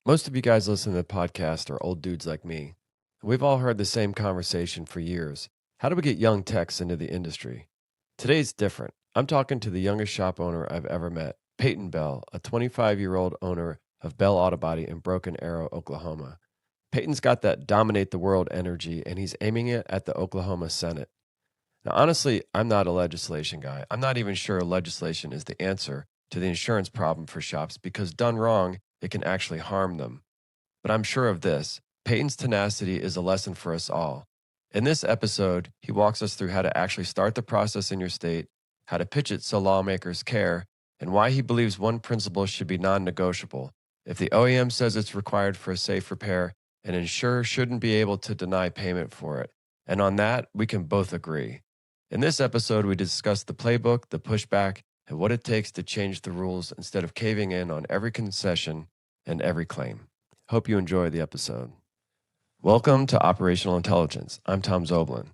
Most of you guys listening to the podcast are old dudes like me. We've all heard the same conversation for years. How do we get young techs into the industry? Today's different. I'm talking to the youngest shop owner I've ever met, Peyton Bell, a 25-year-old owner of Bell Auto Body in Broken Arrow, Oklahoma. Peyton's got that dominate the world energy, and he's aiming it at the Oklahoma Senate. Now, honestly, I'm not a legislation guy. I'm not even sure legislation is the answer to the insurance problem for shops because done wrong, it can actually harm them. But I'm sure of this: Peyton's tenacity is a lesson for us all. In this episode, he walks us through how to actually start the process in your state, how to pitch it so lawmakers care, and why he believes one principle should be non negotiable. If the OEM says it's required for a safe repair, an insurer shouldn't be able to deny payment for it. And on that, we can both agree. In this episode, we discuss the playbook, the pushback, and what it takes to change the rules instead of caving in on every concession and every claim. Hope you enjoy the episode. Welcome to Operational Intelligence. I'm Tom Zoblin.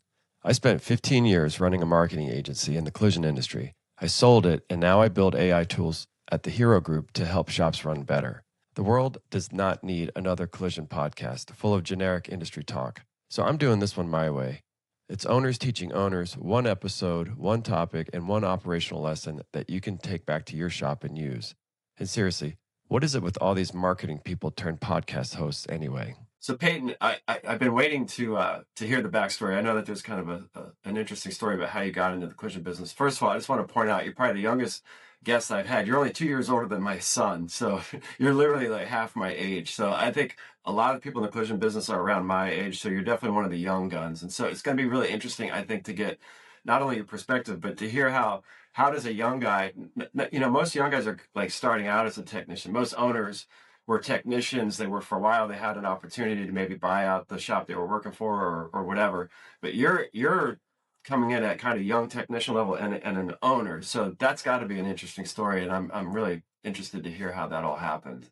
I spent 15 years running a marketing agency in the collision industry. I sold it, and now I build AI tools at the Hero Group to help shops run better. The world does not need another collision podcast full of generic industry talk, so I'm doing this one my way. It's owners teaching owners, one episode, one topic, and one operational lesson that you can take back to your shop and use. And seriously, what is it with all these marketing people turned podcast hosts anyway? So Peyton, I've been waiting to hear the backstory. I know that there's kind of an interesting story about how you got into the collision business. First of all, I just want to point out you're probably the youngest guest I've had. You're only 2 years older than my son, so you're literally like half my age. So I think a lot of people in the collision business are around my age. So you're definitely one of the young guns, and so it's going to be really interesting, I think, to get not only your perspective but to hear how does a young guy, most young guys are like starting out as a technician. Most owners were technicians. They were for a while. They had an opportunity to maybe buy out the shop they were working for or whatever. But you're coming in at kind of young technician level and an owner. So that's got to be an interesting story. And I'm really interested to hear how that all happened.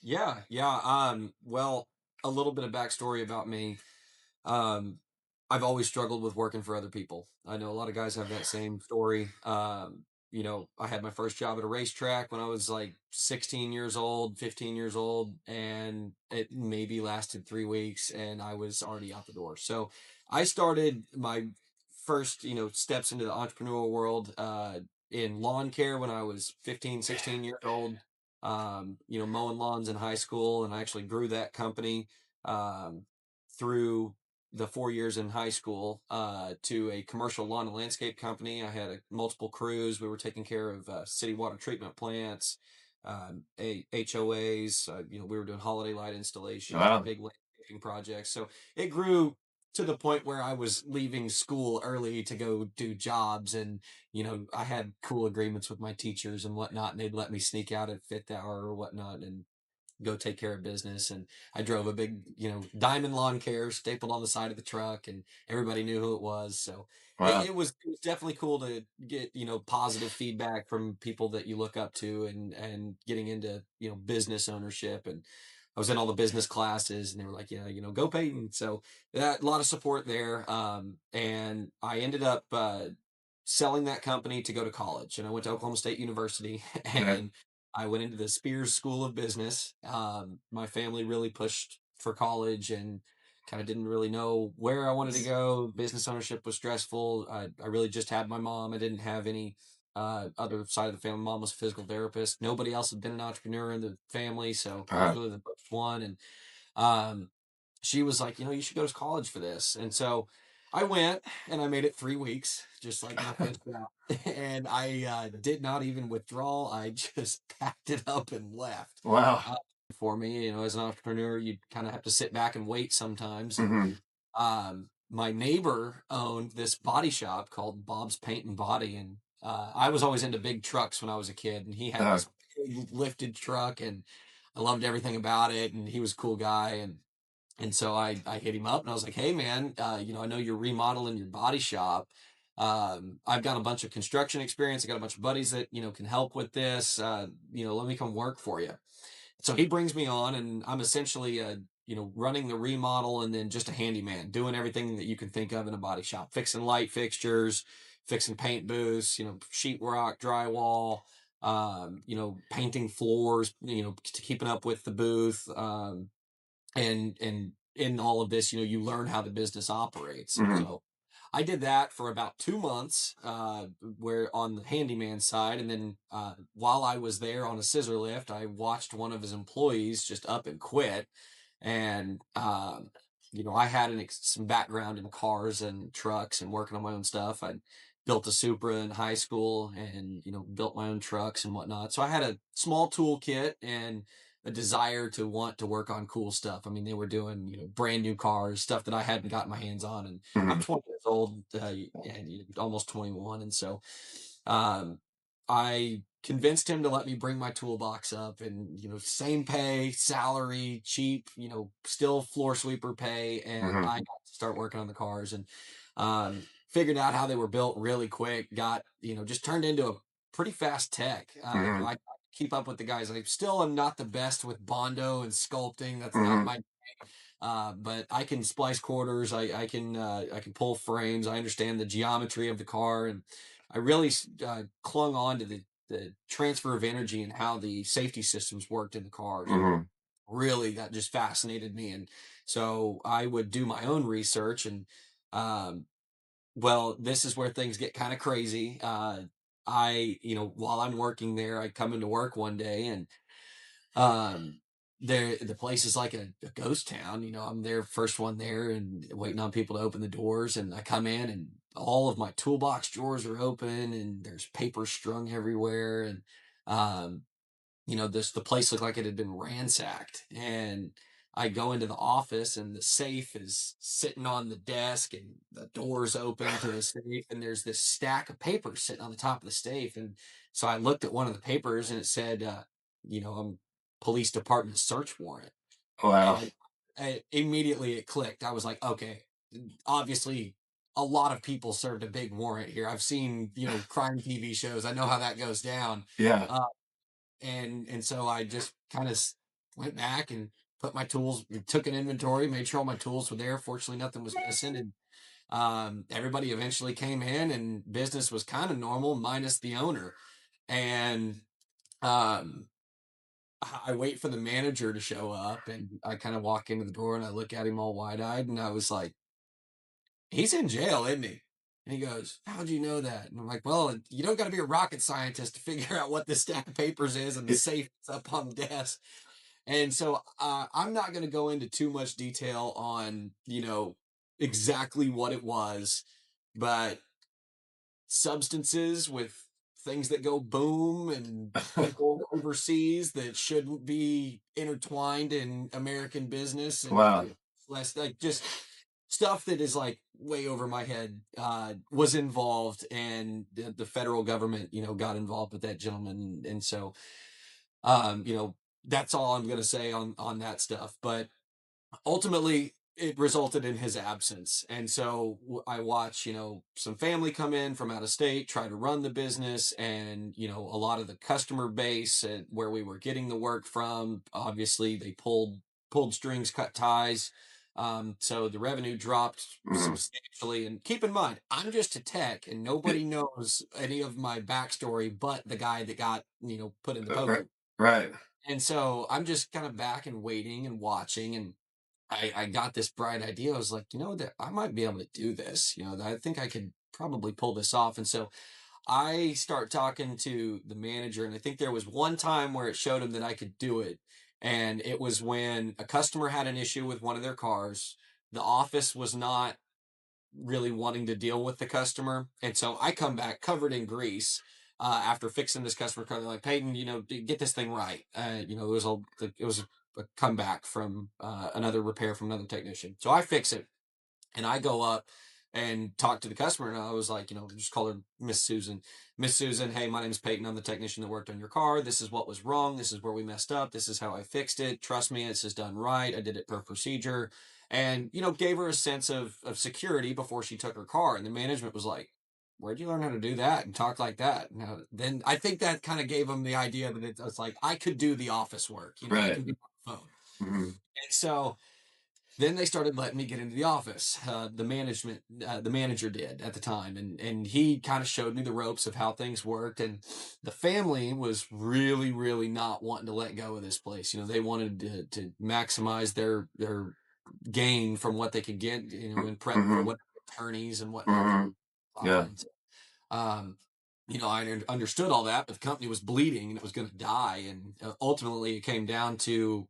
Yeah. Well, a little bit of backstory about me. Um, I've always struggled with working for other people. I know a lot of guys have that same story. I had my first job at a racetrack when I was like 16 years old, 15 years old, and it maybe lasted 3 weeks and I was already out the door. So I started my first, steps into the entrepreneurial world, in lawn care when I was 15, 16 years old. Mowing lawns in high school, and I actually grew that company um, through the 4 years in high school to a commercial lawn and landscape company. I had multiple crews. We were taking care of city water treatment plants, HOAs. We were doing holiday light installations, Wow. big landscaping projects. So it grew to the point where I was leaving school early to go do jobs, and I had cool agreements with my teachers and whatnot, and they'd let me sneak out at fifth hour or whatnot and go take care of business. And I drove a big, diamond lawn care stapled on the side of the truck, and everybody knew who it was. So it, Wow. it was definitely cool to get, positive feedback from people that you look up to, and getting into, business ownership. And I was in all the business classes, and they were like, yeah, go Peyton. So that a lot of support there. And I ended up, selling that company to go to college, and I went to Oklahoma State University Okay. and I went into the Spears School of Business. My family really pushed for college and kind of didn't really know where I wanted to go. Business ownership was stressful. I really just had my mom. I didn't have any other side of the family. Mom was a physical therapist. Nobody else had been an entrepreneur in the family, so I was Wow. really the first one. And um, she was like, you should go to college for this. And so I went, and I made it 3 weeks, just like my fifth round. And I did not even withdraw. I just packed it up and left. Wow. Uh, for me, as an entrepreneur, you kind of have to sit back and wait sometimes. And Hmm. my neighbor owned this body shop called Bob's Paint and Body. And I was always into big trucks when I was a kid. And he had Uh, this big lifted truck, and I loved everything about it. And he was a cool guy. And so I hit him up, and I was like, hey man, I know you're remodeling your body shop. I've got a bunch of construction experience. I got a bunch of buddies that, can help with this. Let me come work for you. So he brings me on, and I'm essentially, running the remodel, and then just a handyman, doing everything that you can think of in a body shop, fixing light fixtures, fixing paint booths, sheetrock, drywall, painting floors, keeping up with the booth, and in all of this, you learn how the business operates. Hmm. So I did that for about 2 months, where on the handyman side, and then while I was there on a scissor lift, I watched one of his employees just up and quit. And I had some background in cars and trucks and working on my own stuff. I built a Supra in high school, and built my own trucks and whatnot. So I had a small toolkit and a desire to want to work on cool stuff. I mean, they were doing brand new cars, stuff that I hadn't gotten my hands on, and I'm Hmm. 20 years old, and almost 21, and so um, I convinced him to let me bring my toolbox up, and same pay, salary, cheap, still floor sweeper pay, and Hmm. I got to start working on the cars, and figured out how they were built really quick. Got just turned into a pretty fast tech. Hmm. I keep up with the guys. I still am not the best with Bondo and sculpting. That's not Hmm. my but I can splice quarters. I can pull frames. I understand the geometry of the car, and I really clung on to the transfer of energy and how the safety systems worked in the cars. Hmm. Really, that just fascinated me, and so I would do my own research. And um, well, this is where things get kind of crazy. While I'm working there, I come into work one day, and um, the place is like a ghost town. I'm there, first one there, and waiting on people to open the doors. And I come in, and all of my toolbox drawers are open, and there's paper strung everywhere. And um, the place looked like it had been ransacked. And I go into the office, and the safe is sitting on the desk, and the door's open to the safe, and there's this stack of papers sitting on the top of the safe. And so I looked at one of the papers, and it said, police department search warrant. Wow. And immediately it clicked. I was like, okay, obviously a lot of people served a big warrant here. I've seen, crime TV shows. I know how that goes down. Yeah. Uh, and so I just kind of went back and put my tools, took an inventory, made sure all my tools were there. Fortunately, nothing was missing, and everybody eventually came in, and business was kind of normal, minus the owner. And um, I wait for the manager to show up, and I kind of walk into the door, and I look at him all wide eyed, and I was like, "He's in jail, isn't he?" And he goes, "How'd you know that?" And I'm like, "Well, you don't got to be a rocket scientist to figure out what this stack of papers is and the It- safe that's up on the desk." And so I'm not going to go into too much detail on, exactly what it was, but substances with things that go boom, and people overseas that shouldn't be intertwined in American business, and wow. less like just stuff that is like way over my head was involved, and the federal government got involved with that gentleman. And so um you know that's all I'm going to say on that stuff. But ultimately it resulted in his absence. And so I watch some family come in from out of state, try to run the business, and a lot of the customer base and where we were getting the work from, obviously they pulled strings, cut ties. So the revenue dropped Hmm. substantially. And keep in mind, I'm just a tech, and nobody knows any of my backstory but the guy that got put in the Right. poker. Right. And so I'm just kind of back and waiting and watching. And I got this bright idea. I was like, that I might be able to do this. I think I could probably pull this off. And so I start talking to the manager, and I think there was one time where it showed him that I could do it. And it was when a customer had an issue with one of their cars. The office was not really wanting to deal with the customer. And so I come back covered in grease after fixing this customer car. They're like, Peyton, get this thing right. It was a comeback from another repair from another technician. So I fix it, and I go up and talk to the customer, and I was like, just call her Miss Susan. Miss Susan, hey, my name's Peyton. I'm the technician that worked on your car. This is what was wrong. This is where we messed up. This is how I fixed it. Trust me, this is done right. I did it per procedure. And gave her a sense of security before she took her car. And the management was like, where'd you learn how to do that and talk like that? Now, then I think that kind of gave them the idea that it's like I could do the office work. I Right. can be on the phone. Hmm. And so then they started letting me get into the office. The manager did at the time, and he kind of showed me the ropes of how things worked. And the family was really, really not wanting to let go of this place. They wanted to maximize their gain from what they could get, in prep for what attorneys and whatnot they Hmm. would Yeah. find. I understood all that, but the company was bleeding and it was going to die. And ultimately, it came down to,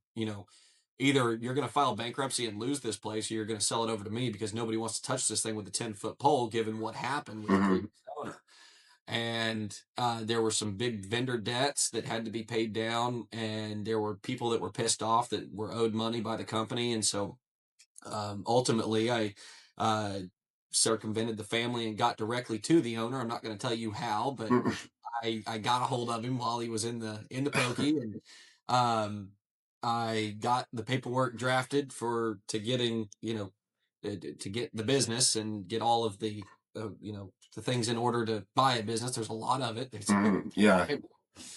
either you're going to file bankruptcy and lose this place, or you're going to sell it over to me because nobody wants to touch this thing with a 10-foot pole, given what happened with the previous owner. And there were some big vendor debts that had to be paid down, and there were people that were pissed off that were owed money by the company. And so ultimately, I uh, circumvented the family and got directly to the owner. I'm not going to tell you how, but I got a hold of him while he was in the pokey, and I got the paperwork drafted to getting to get the business and get all of the things in order to buy a business. There's a lot of it. Yeah.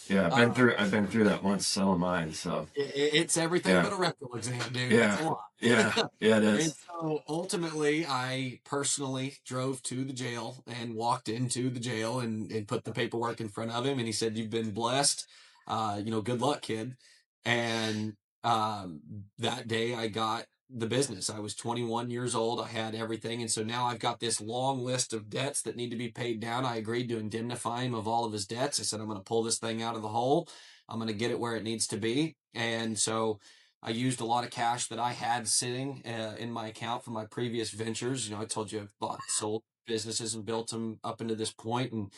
Yeah. Uh, I've been through that once. So am I. So it's everything yeah. but a rectal exam, dude. It's Yeah. a lot. Yeah. Yeah. It And is. so ultimately, I personally drove to the jail and walked into the jail and put the paperwork in front of him. And he said, "You've been blessed. Good luck, kid." And that day I got the business. I was 21 years old. I had everything. And so now I've got this long list of debts that need to be paid down. I agreed to indemnify him of all of his debts. I said, "I'm going to pull this thing out of the hole. I'm going to get it where it needs to be." And so I used a lot of cash that I had sitting in my account from my previous ventures. I told you I've sold businesses and built them up into this point, and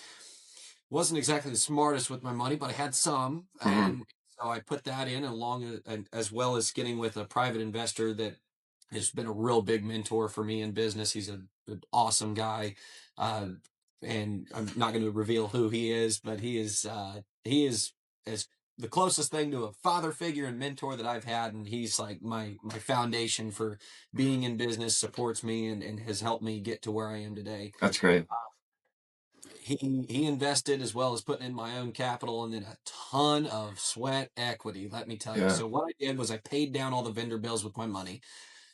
wasn't exactly the smartest with my money, but I had some, and so I put that in and as well as getting with a private investor that has been a real big mentor for me in business. He's an awesome guy, uh, and I'm not going to reveal who he is, but he is as the closest thing to a father figure and mentor that I've had, and he's like my foundation for being in business, supports me and has helped me get to where I am today. That's great. He invested as well as putting in my own capital and then a ton of sweat equity, let me tell you. Yeah. So what I did was I paid down all the vendor bills with my money,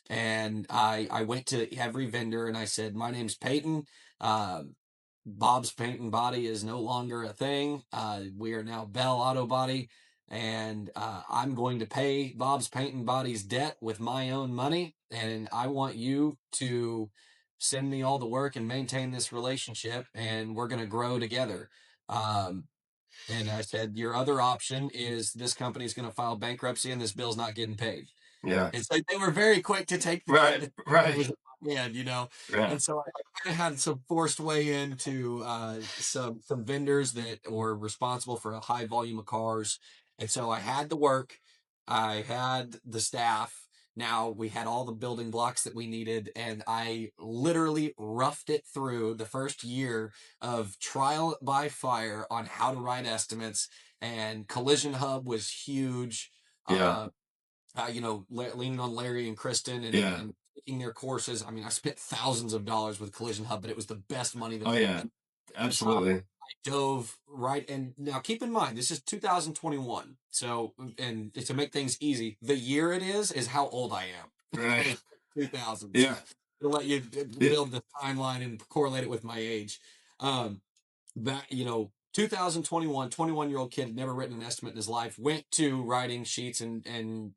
and I went to every vendor and I said, "My name's Peyton. Uh, Bob's Paint and Body is no longer a thing. We are now Bell Auto Body, and I'm going to pay Bob's Paint and Body's debt with my own money, and I want you to send me all the work and maintain this relationship, and we're going to grow together." Um, and I said, "Your other option is this company's going to file bankruptcy and this bill's not getting paid." Yeah. It's like they were very quick to take the Right. credit. It Right. was man. Yeah. And so I kind of had some forced way into some vendors that were responsible for a high volume of cars. And so I had the work, I had the staff. Now we had all the building blocks that we needed, and I literally roughed it through the first year of trial by fire on how to write estimates. And Collision Hub was huge. Yeah. Leaning on Larry and Kristen and, Yeah. and taking their courses. I mean, I spent thousands of dollars with Collision Hub, but it was the best money that Oh I yeah. invested. Absolutely. I dove right, and now keep in mind this is 2021. So, and to make things easy, the year it is how old I am. Right. It's 2000s. Yeah. To let you Yeah. build the timeline and correlate it with my age. Um, back 2021, 21-year-old kid had never written an estimate in his life, went to writing sheets and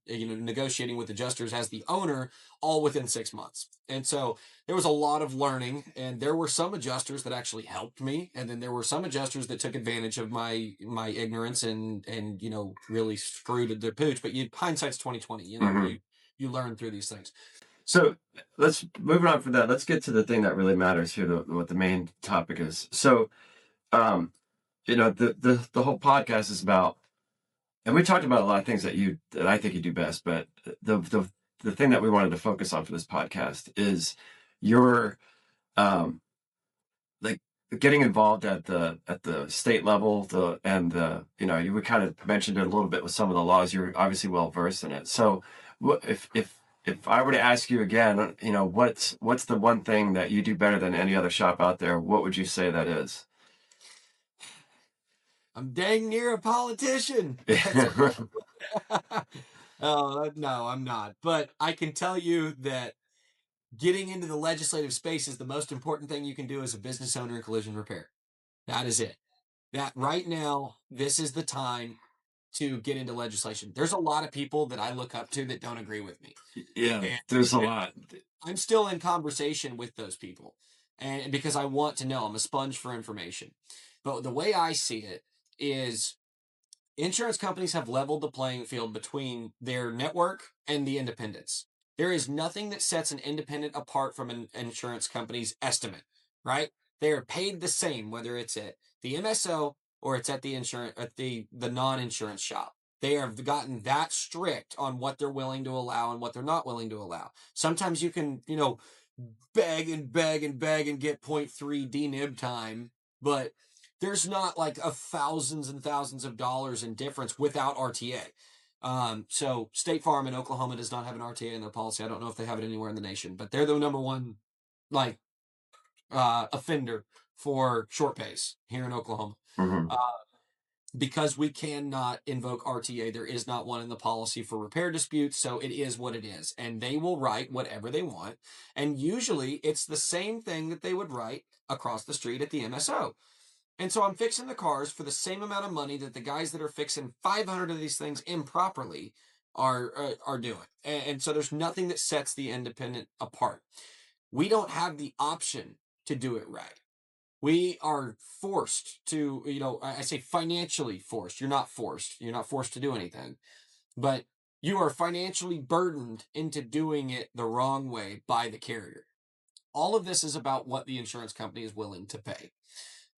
negotiating with adjusters as the owner, all within 6 months. And so there was a lot of learning, and there were some adjusters that actually helped me, and then there were some adjusters that took advantage of my ignorance and really screwed their pooch. But hindsight's 2020. You learn through these things. So let's moving on from that. Let's get to the thing that really matters here. What the main topic is. So, um, the whole podcast is about, and we talked about a lot of things that I think you do best. But the thing that we wanted to focus on for this podcast is your like getting involved at the state level. You kind of mentioned it a little bit with some of the laws. You're obviously well versed in it. So, if I were to ask you again, what's the one thing that you do better than any other shop out there? What would you say that is? I'm dang near a politician. Oh, no, I'm not. But I can tell you that getting into the legislative space is the most important thing you can do as a business owner in collision repair. That is it. That right now, this is the time to get into legislation. There's a lot of people that I look up to that don't agree with me. Yeah, And, there's a and lot. I'm still in conversation with those people. And because I want to know, I'm a sponge for information. But the way I see it is insurance companies have leveled the playing field between their network and the independents. There is nothing that sets an independent apart from an insurance company's estimate, right? They are paid the same whether it's at the MSO or it's at the insurance at the non-insurance shop. They have gotten that strict on what they're willing to allow and what they're not willing to allow. Sometimes you can, beg and beg and beg and get point 0.3 DNIB time, but there's not like a thousands and thousands of dollars in difference without RTA. So State Farm in Oklahoma does not have an RTA in their policy. I don't know if they have it anywhere in the nation, but they're the number one like offender for short pays here in Oklahoma. Mhm. Uh, because we cannot invoke RTA, there is not one in the policy for repair disputes, so it is what it is. And they will write whatever they want. And usually it's the same thing that they would write across the street at the MSO. And so I'm fixing the cars for the same amount of money that the guys that are fixing 500 of these things improperly are doing. And so there's nothing that sets the independent apart. We don't have the option to do it right. We are forced to, I say financially forced. You're not forced. You're not forced to do anything, but you are financially burdened into doing it the wrong way by the carrier. All of this is about what the insurance company is willing to pay.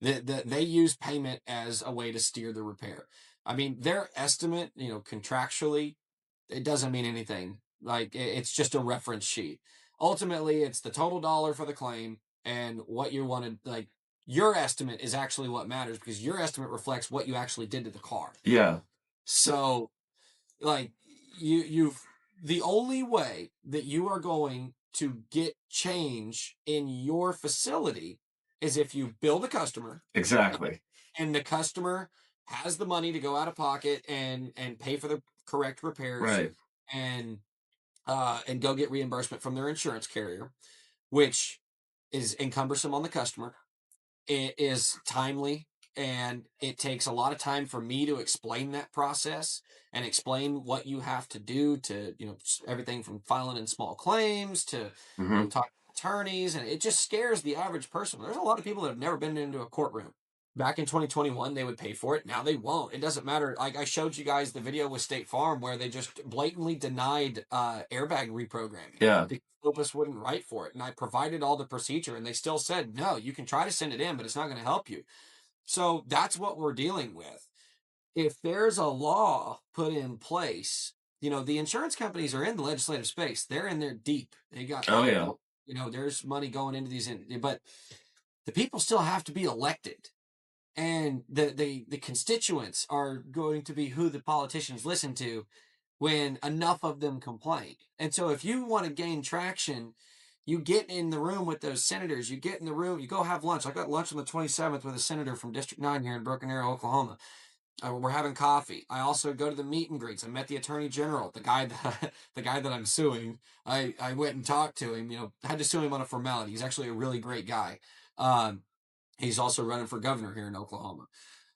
They use payment as a way to steer the repair. I mean, their estimate, contractually, it doesn't mean anything. Like it's just a reference sheet. Ultimately, it's the total dollar for the claim and what you wanted. Like your estimate is actually what matters because your estimate reflects what you actually did to the car. Yeah. So, like you've the only way that you are going to get change in your facility is if you bill the customer Exactly. and the customer has the money to go out of pocket and pay for the correct repairs Right. and go get reimbursement from their insurance carrier, which is encumbersome on the customer. It is timely and it takes a lot of time for me to explain that process and explain what you have to do to, everything from filing in small claims to, Mhm. talking to attorneys. And it just scares the average person. There's a lot of people that have never been into a courtroom. Back in 2021, they would pay for it. Now they won't. It doesn't matter. Like I showed you guys the video with State Farm where they just blatantly denied airbag reprogramming Yeah. because Opus wouldn't write for it. And I provided all the procedure and they still said, no, you can try to send it in, but it's not going to help you. So that's what we're dealing with. If there's a law put in place, the insurance companies are in the legislative space. They're in there deep. They got Oh yeah. there's money going into these, but the people still have to be elected and the constituents are going to be who the politicians listen to when enough of them complain. And so if you want to gain traction, you get in the room with those senators, you get in the room, you go have lunch. I got lunch on the 27th with a senator from District 9 here in Broken Arrow, Oklahoma. We're having coffee. I also go to the meet and greets. I met the attorney general, the guy that the guy that I'm suing. I went and talked to him. Had to sue him on a formality. He's actually a really great guy. Um, he's also running for governor here in Oklahoma.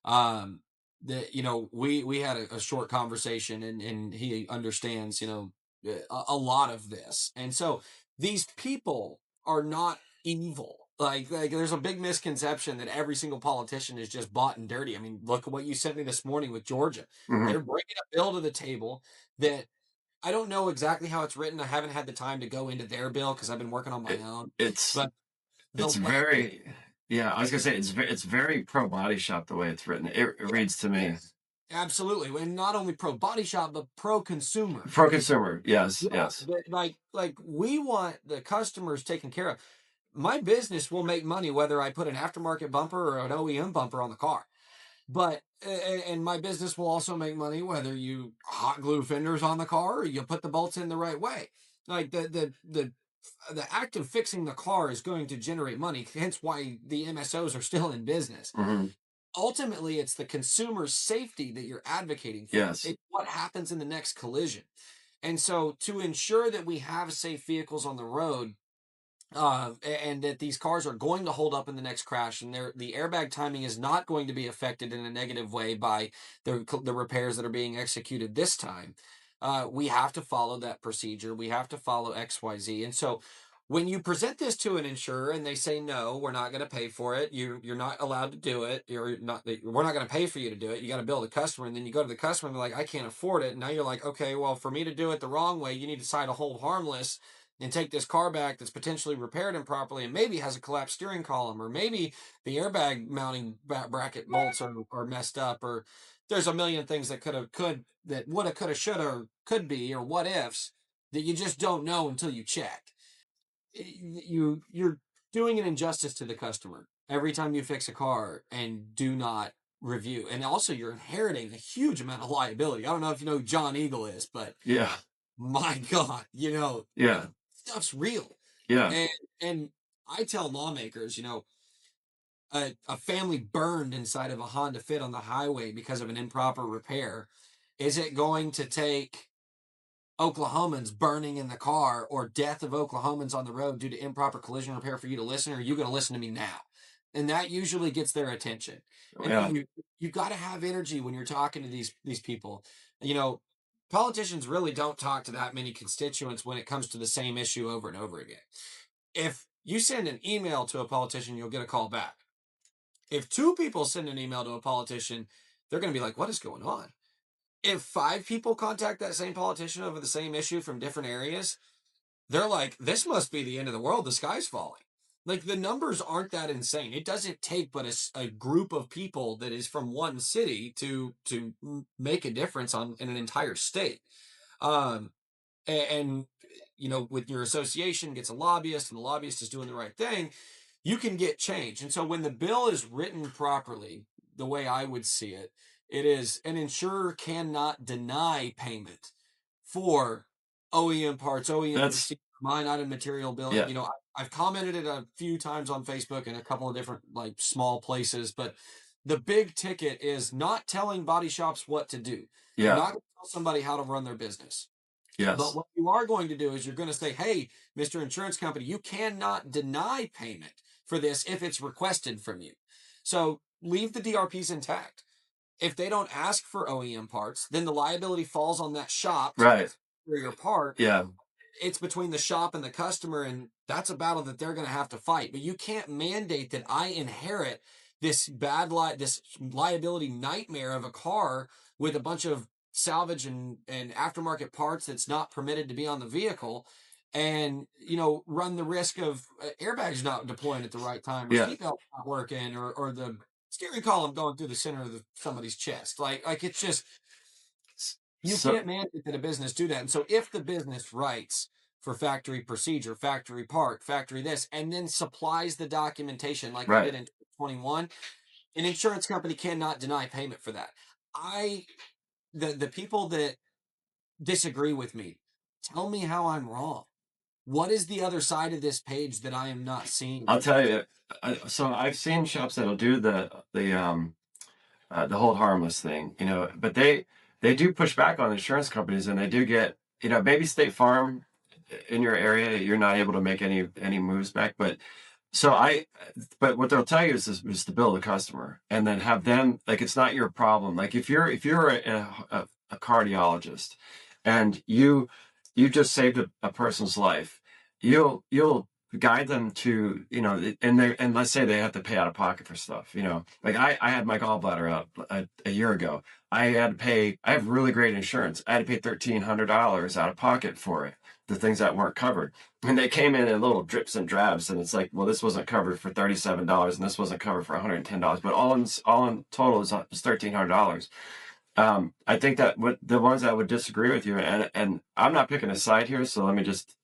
Um, that we had a short conversation, and he understands a lot of this, and so these people are not evil. Like there's a big misconception that every single politician is just bought and dirty. I mean, look at what you sent me this morning with Georgia. Mhm. They're bringing a bill to the table that I don't know exactly how it's written. I haven't had the time to go into their bill because I've been working on my It, own. it's But the it's language, very yeah. I was gonna say it's very pro body shop the way it's written. It yeah, reads to me yes, absolutely, and not only pro body shop but pro consumer. pro consumer. Yes. Yeah, Yes. like we want the customers taken care of. My business will make money whether I put an aftermarket bumper or an OEM bumper on the car. But and my business will also make money whether you hot glue fenders on the car or you put the bolts in the right way. Like the act of fixing the car is going to generate money, hence why the MSOs are still in business. Mhm. Ultimately, it's the consumer's safety that you're advocating for. Yes. It's what happens in the next collision. And so to ensure that we have safe vehicles on the road, and that these cars are going to hold up in the next crash, and the airbag timing is not going to be affected in a negative way by the repairs that are being executed this time. We have to follow that procedure. We have to follow XYZ. And so when you present this to an insurer and they say no, we're not going to pay for it. You're not allowed to do it. You're not. We're not going to pay for you to do it. You got to bill the customer, and then you go to the customer and they're like, I can't afford it. And now you're like, okay, well, for me to do it the wrong way, you need to sign a hold harmless and take this car back that's potentially repaired improperly and maybe has a collapsed steering column, or maybe the airbag mounting bracket bolts are messed up, or there's a million things that that woulda, coulda, shoulda, could be, or what ifs that you just don't know until you check. You're doing an injustice to the customer every time you fix a car and do not review. And also you're inheriting a huge amount of liability. I don't know if you know who John Eagle is, but Yeah. my God, Yeah. stuff's real. Yeah. And I tell lawmakers, a family burned inside of a Honda Fit on the highway because of an improper repair. Is it going to take Oklahomans burning in the car or death of Oklahomans on the road due to improper collision repair for you to listen, or are you going to listen to me now? And that usually gets their attention. And Yeah. you got to have energy when you're talking to these people. You know, Politicians really don't talk to that many constituents when it comes to the same issue over and over again. If you send an email to a politician, you'll get a call back. If two people send an email to a politician, they're going to be like, what is going on? If five people contact that same politician over the same issue from different areas, they're like, this must be the end of the world. The sky's falling. Like, the numbers aren't that insane. It doesn't take but a group of people that is from one city to make a difference in an entire state. Um, and with your association gets a lobbyist and the lobbyist is doing the right thing, you can get change. And so when the bill is written properly, the way I would see it, it is an insurer cannot deny payment for OEM parts, OEM That's procedure, mine item material bill. yeah. I've commented it a few times on Facebook and a couple of different like small places, but the big ticket is not telling body shops what to do. You're Yeah. not going to tell somebody how to run their business. But Yes. what you are going to do is you're going to say, hey, Mr. Insurance Company, you cannot deny payment for this if it's requested from you. So leave the DRPs intact. If they don't ask for OEM parts, then the liability falls on that shop Right. for your part. Yeah. It's between the shop and the customer, and that's a battle that they're going to have to fight. But you can't mandate that I inherit this liability nightmare of a car with a bunch of salvage and aftermarket parts that's not permitted to be on the vehicle, and run the risk of airbags not deploying at the right time, or Yeah. seatbelt not working, or the steering column going through the center of somebody's chest. Like it's just, you So can't mandate that a business do that. And so if the business writes for factory procedure, factory part, factory this, and then supplies the documentation like they right. did in 21, an insurance company cannot deny payment for that. I the people that disagree with me, tell me how I'm wrong. What is the other side of this page that I am not seeing I'll right tell you. So I've seen shops that'll do the hold harmless thing, but they do push back on insurance companies, and they do get, maybe State Farm in your area, you're not able to make any moves back, but so but what they'll tell you is to bill the customer and then have them, like, it's not your problem. Like if you're a cardiologist and you just saved a person's life, you'll guide them to, and let's say they have to pay out of pocket for stuff, like I had my gallbladder out a year ago. I have really great insurance. I had to pay $1,300 out of pocket for it, the things that weren't covered. And they came in little drips and drabs, and it's like, well, this wasn't covered for $37, and this wasn't covered for $110, but all in total is $1,300. I think that what the ones that would disagree with you, and I'm not picking a side here, so let me just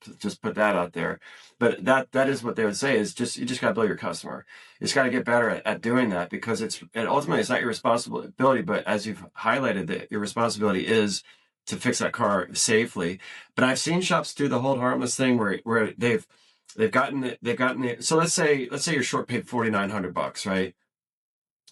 put that out there. But that is what they would say is you just got to bill your customer. You just got to get better at doing that, because ultimately it's not your responsibility, but as you've highlighted, that your responsibility is to fix that car safely. But I've seen shops do the hold harmless thing where they've gotten it. So let's say you're short paid $4,900, right?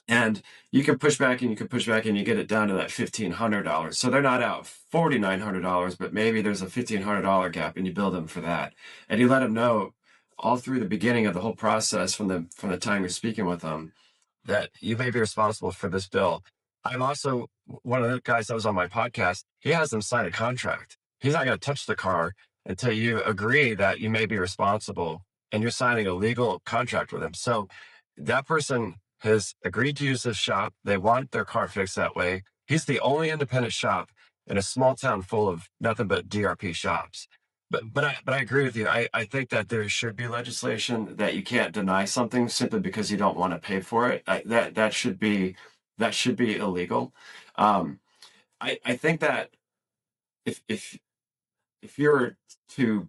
And you can push back and you can push back and you get it down to that $1,500. So they're not out $4,900, but maybe there's a $1,500 gap, and you bill them for that. And you let them know all through the beginning of the whole process, from the time you're speaking with them, that you may be responsible for this bill. I'm also one of the guys that was on my podcast. He has them sign a contract. He's not going to touch the car until you agree that you may be responsible, and you're signing a legal contract with him. So that person has agreed to use this shop. They want their car fixed that way. He's the only independent shop in a small town full of nothing but DRP shops. But I agree with you. I think that there should be legislation that you can't deny something simply because you don't want to pay for it. That should be illegal. I think that if you're to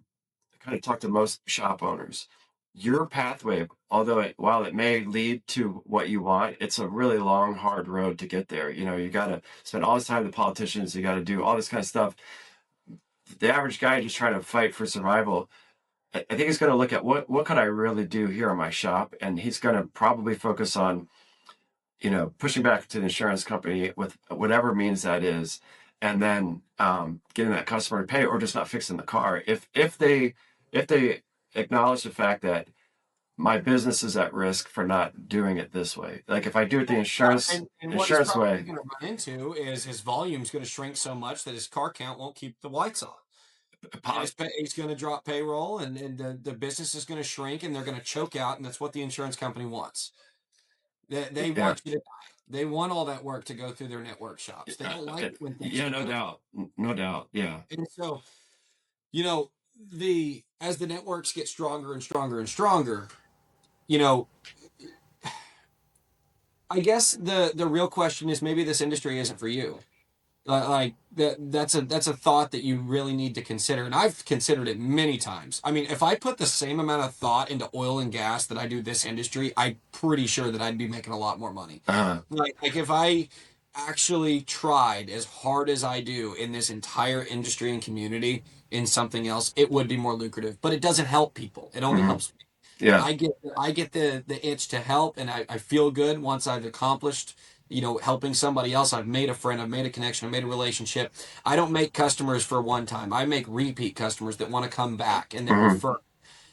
kind of talk to most shop owners, your pathway, while it may lead to what you want, it's a really long, hard road to get there. You got to spend all this time with the politicians. You got to do all this kind of stuff. The average guy just trying to fight for survival, I think he's going to look at what can I really do here in my shop, and he's going to probably focus on pushing back to the insurance company with whatever means that is, and then getting that customer to pay, or just not fixing the car. If they acknowledge the fact that my business is at risk for not doing it this way, like if I do it the Yeah, insurance and what he's insurance probably way. going to run into is his volume's going to shrink so much that his car count won't keep the lights on. And he's going to drop payroll, and the business is going to shrink, and they're going to choke out, and that's what the insurance company wants. They Yeah, want you to die. They want all that work to go through their network shops. They don't like it when things yeah, get no done. doubt, no doubt, yeah. And so, you know, as the networks get stronger and stronger and stronger, you know, I guess the real question is, maybe this industry isn't for you. Like that's a thought that you really need to consider, and I've considered it many times. I mean, if I put the same amount of thought into oil and gas that I do this industry, I'm pretty sure that I'd be making a lot more money. uh Like if I actually tried as hard as I do in this entire industry and community in something else, it would be more lucrative. But it doesn't help people. It only mhm. helps me. Yeah. I get the itch to help, and I feel good once I've accomplished, helping somebody else. I've made a friend, I've made a connection, I've made a relationship. I don't make customers for one time. I make repeat customers that want to come back and that Mhm. refer.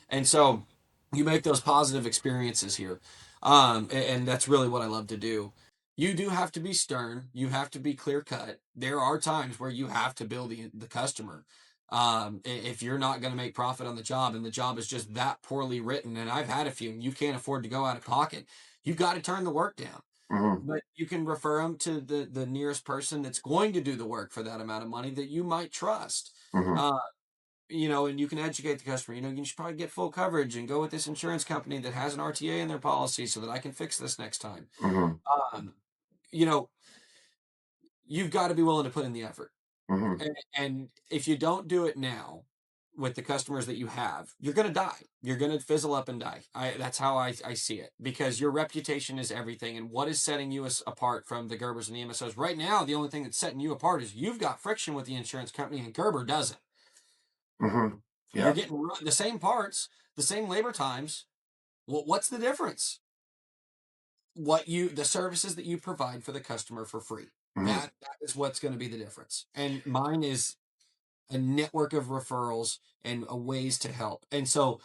And so you make those positive experiences here. And that's really what I love to do. You do have to be stern. You have to be clear cut. There are times where you have to bill the customer. If you're not going to make profit on the job, and the job is just that poorly written, and I've had a few, and you can't afford to go out of pocket, you've got to turn the work down. Mhm. But you can refer them to the nearest person that's going to do the work for that amount of money that you might trust. Mhm. Uh, and you can educate the customer. You should probably get full coverage and go with this insurance company that has an RTA in their policy so that I can fix this next time. Mhm. Um, you know, you've got to be willing to put in the effort. Mhm. And if you don't do it now with the customers that you have, you're going to die. You're going to fizzle up and die. That's how I see it, because your reputation is everything. And what is setting you apart from the Gerbers and the MSOs right now? The only thing that's setting you apart is you've got friction with the insurance company, and Gerber doesn't. Mhm. You're Yeah. getting the same parts, the same labor times. What's the difference? The services that you provide for the customer for free. Mhm. That is what's going to be the difference. And mine is a network of referrals and ways to help. And so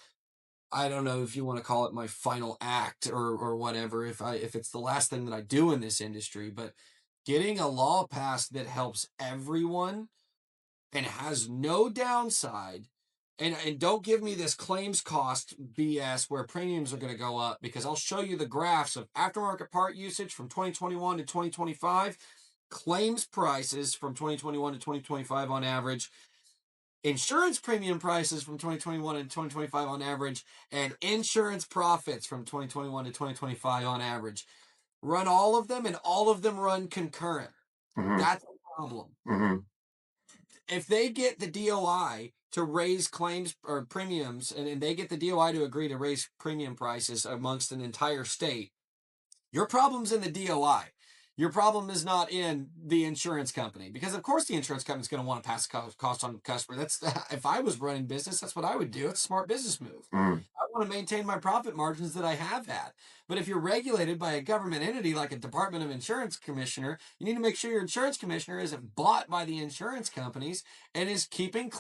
I don't know if you want to call it my final act or whatever, if it's the last thing that I do in this industry, but getting a law passed that helps everyone and has no downside. And don't give me this claims cost BS where premiums are going to go up, because I'll show you the graphs of aftermarket part usage from 2021 to 2025, claims prices from 2021 to 2025 on average, insurance premium prices from 2021 to 2025 on average, and insurance profits from 2021 to 2025 on average. Run all of them, and all of them run concurrent. Mhm. That's a problem. Mhm. If they get the DOI to raise claims or premiums, and they get the DOI to agree to raise premium prices amongst an entire state, your problem's in the DOI. Your problem is not in the insurance company, because of course the insurance company is going to want to pass cost on the customer. That's if I was running business, that's what I would do. It's a smart business move. Mhm. want to maintain my profit margins that I have had. But if you're regulated by a government entity like a Department of Insurance commissioner, you need to make sure your insurance commissioner isn't bought by the insurance companies and is keeping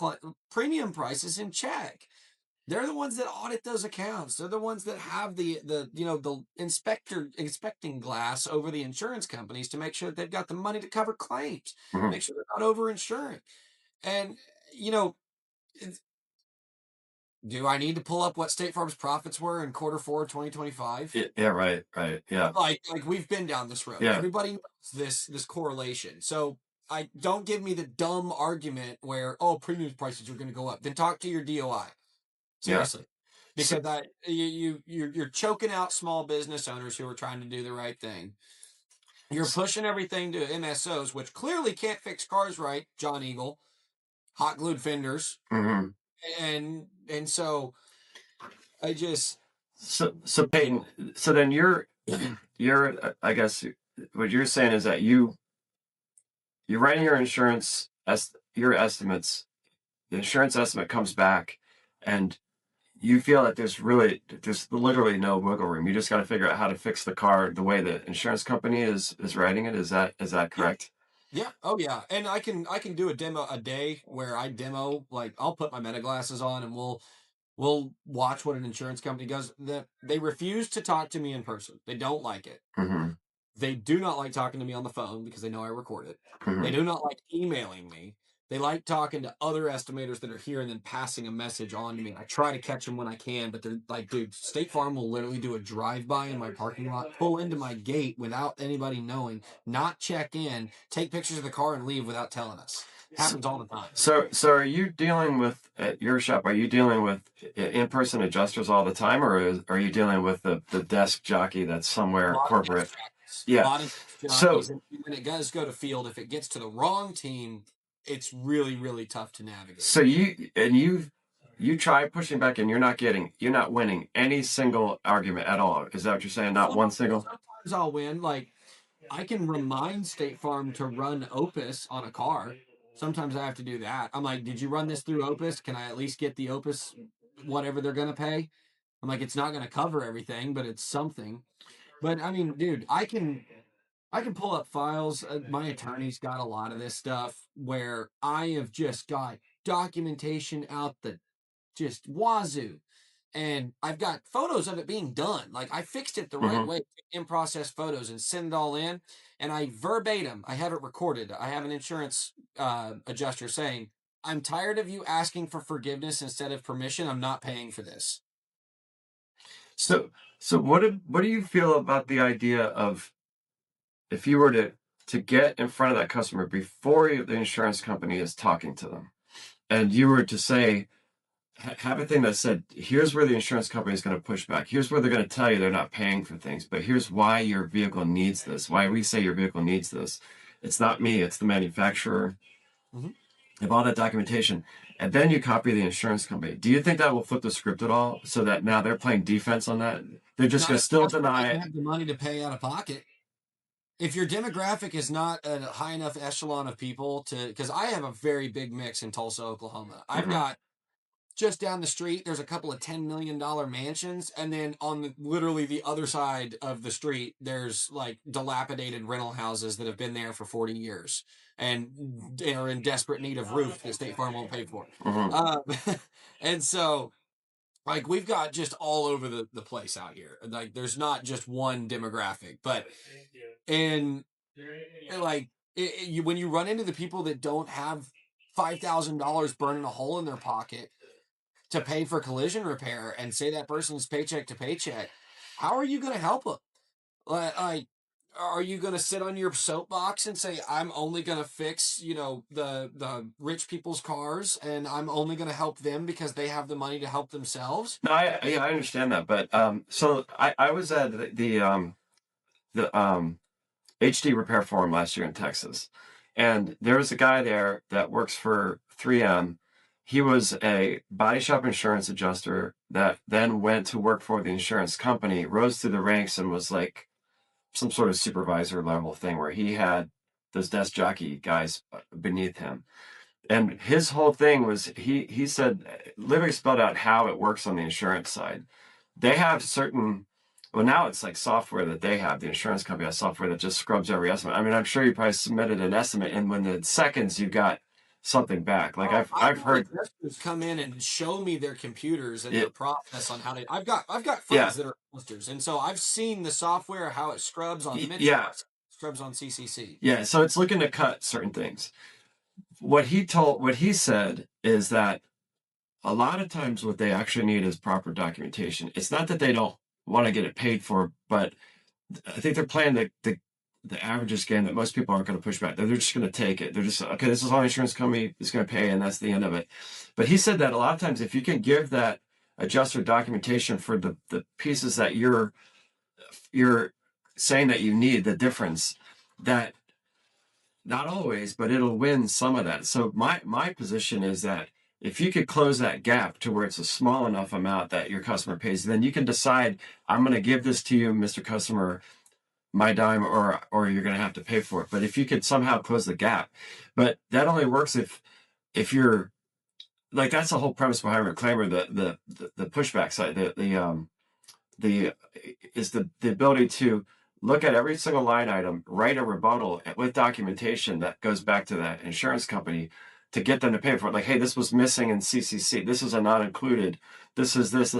premium prices in check. They're the ones that audit those accounts. They're the ones that have the inspecting glass over the insurance companies to make sure that they've got the money to cover claims, Mhm. make sure they're not over insuring. And you know, do I need to pull up what State Farm's profits were in Q4 2025? Yeah, right, right. Yeah. Like we've been down this road. Yeah. Everybody knows this correlation. So I don't give me the dumb argument where, oh, premium prices are going to go up. Then talk to your DOI. Yeah. Seriously. So, Because you're choking out small business owners who are trying to do the right thing. You're pushing everything to MSOs, which clearly can't fix cars right, John Eagle, hot glued fenders. mhm. And so I just So Peyton, so then I guess what you're saying is that you're writing your your estimates, the insurance estimate comes back, and you feel that there's literally no wiggle room. You just got to figure out how to fix the car the way the insurance company is writing it. Is that yeah. correct? Yeah. Oh yeah. And I can do a demo a day where I demo, like I'll put my meta glasses on and we'll watch what an insurance company does. That they refuse to talk to me in person. They don't like it. Mm-hmm. They do not like talking to me on the phone because they know I record it. They Mm-hmm. do not like emailing me. They like talking to other estimators that are here and then passing a message on to me. I try to catch them when I can, but they're like, dude, State Farm will literally do a drive-by in my parking lot, pull into my gate without anybody knowing, not check in, take pictures of the car and leave without telling us. Happens all the time. So are you dealing with at your shop? Are you dealing with in-person adjusters all the time, or are you dealing with the desk jockey that's A somewhere lot of corporate? desk jockeys. A Yeah. lot of desk So jockeys. And when it does go to field, if it gets to the wrong team, it's really, really tough to navigate. so you try pushing back, and you're not winning any single argument at all. Is that what you're saying? Not one single. Sometimes I'll win. Like I can remind State Farm to run Opus on a car. Sometimes I have to do that. I'm like, did you run this through Opus? Can I at least get the Opus, whatever they're gonna pay? I'm like, it's not gonna cover everything, but it's something. But I mean, dude, I can pull up files. My attorney's got a lot of this stuff where I have just got documentation out the just wazoo. And I've got photos of it being done. Like I fixed it the right Mm-hmm. way in process photos and send it all in. And I verbatim, I have it recorded. I have an insurance adjuster saying, I'm tired of you asking for forgiveness instead of permission. I'm not paying for this. So what do you feel about the idea of if you were to get in front of that customer before the insurance company is talking to them, and you were to say have a thing that said, here's where the insurance company is going to push back. Here's where they're going to tell you they're not paying for things, but here's why your vehicle needs this. Why we say your vehicle needs this. It's not me, it's the manufacturer. Mm-hmm. Have all that documentation. And then you copy the insurance company. Do you think that will flip the script at all? So that now they're playing defense on that? They're just Not going if to the still customer deny doesn't it. have the money to pay out of pocket. If your demographic is not a high enough echelon of people to, because I have a very big mix in Tulsa, Oklahoma. I've Mm-hmm. got just down the street, there's a couple of $10 million mansions. And then on literally the other side of the street, there's like dilapidated rental houses that have been there for 40 years and they are in desperate need of roof that State Farm won't pay for. Mm-hmm. And so, like, we've got just all over the place out here. Like, there's not just one demographic, but, and like, when you run into the people that don't have $5,000 burning a hole in their pocket to pay for collision repair and say that person's paycheck to paycheck, how are you going to help them? Like, are you going to sit on your soapbox and say, I'm only going to fix, the rich people's cars and I'm only going to help them because they have the money to help themselves? No, I understand that, but so I was at the HD Repair Forum last year in Texas, and there was a guy there that works for 3M. He was a body shop insurance adjuster that then went to work for the insurance company, rose through the ranks, and was like some sort of supervisor level thing where he had those desk jockey guys beneath him. And his whole thing was he said literally spelled out how it works on the insurance side. they have certain. Well, now it's like software that they have. The insurance company has software that just scrubs every estimate. I mean, I'm sure you probably submitted an estimate, and when the seconds you got something back. Like Oh, I've I've had heard adjusters come in and show me their computers and their it. process on how to. I've got Yeah, friends that are adjusters, and so I've seen the software how it scrubs on yeah, Midwest, scrubs on CCC. yeah. So it's looking to cut certain things. What he said is that a lot of times what they actually need is proper documentation. It's not that they don't want to get it paid for, but I think they're playing the averages game that most people aren't going to push back. They're just going to take it. They're just, okay, this is all insurance company is going to pay, and that's the end of it. But he said that a lot of times, if you can give that adjuster documentation for the pieces that you're saying that you need, the difference, that not always, but it'll win some of that. So my position is that if you could close that gap to where it's a small enough amount that your customer pays, then you can decide, I'm going to give this to you, Mr. Customer, my dime, or you're going to have to pay for it. But if you could somehow close the gap, but that only works if you're like, that's the whole premise behind reclaimer, the pushback side, the is the ability to look at every single line item, write a rebuttal with documentation that goes back to that insurance company to get them to pay for it. Like, hey, this was missing in CCC. This is a not included. This is this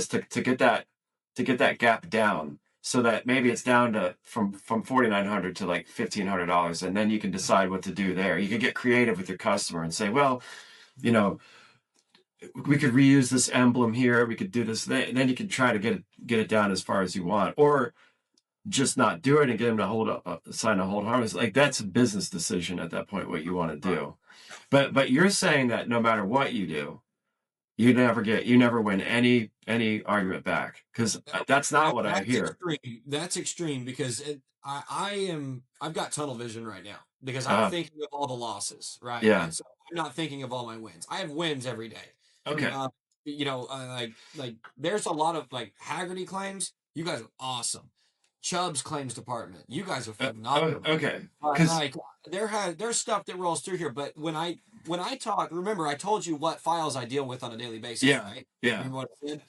to get that gap down so that maybe it's down to from $4,900 to like $1,500, and then you can decide what to do there. You can get creative with your customer and say, well, you know, we could reuse this emblem here. We could do this. Then you can try to get it down as far as you want, or just not do it and get them to sign a hold harmless. Like, that's a business decision at that point, what you want to do. But you're saying that no matter what you do, you never win any argument back, because that's not what I That's hear. extreme. That's extreme because I've got tunnel vision right now because I'm Uh, thinking of all the losses, right? yeah. And so I'm not thinking of all my wins. I have wins every day. Okay. Uh, like there's a lot of like Haggerty claims. You guys are awesome. Chubb's claims department. You guys are phenomenal. Okay. Because Like there's stuff that rolls through here, but when I talk, remember I told you what files I deal with on a daily basis, yeah, right? yeah, Remember what I said?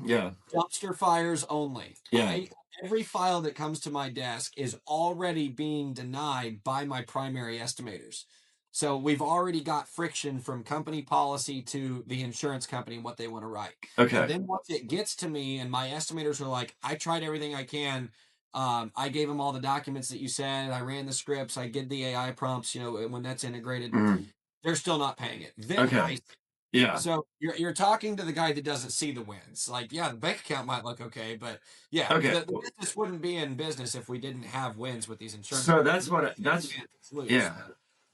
yeah, Dumpster fires only. yeah. Every file that comes to my desk is already being denied by my primary estimators. So we've already got friction from company policy to the insurance company and what they want to write. And Okay. then once it gets to me and my estimators are like, I tried everything I can. I gave them all the documents that you said. I ran the scripts. I did the AI prompts, when that's integrated. Mhm. They're still not paying it. Then Okay. Yeah. so you're talking to the guy that doesn't see the wins. Like, yeah, the bank account might look okay, but yeah, Okay. the business wouldn't be in business if we didn't have wins with these insurance So companies. that's what that's Lose. yeah.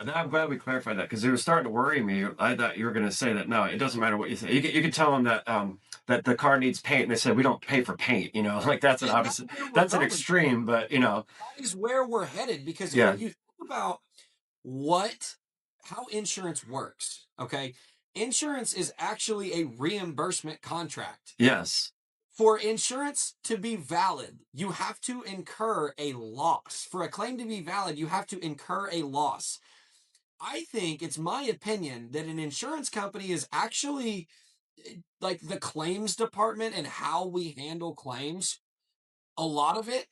And I'm glad we clarified that, because it was starting to worry me. I thought you were going to say that no, it doesn't matter what you say. You can tell them that the car needs paint, and they said we don't pay for paint. Like, that's an And that's opposite. where we're That's an going. extreme, but That is where we're headed because yeah, when you think about how insurance works, okay, insurance is actually a reimbursement contract. yes, For insurance to be valid, you have to incur a loss. For a claim to be valid, you have to incur a loss. I think it's my opinion that an insurance company is actually like the claims department and how we handle claims. A lot of it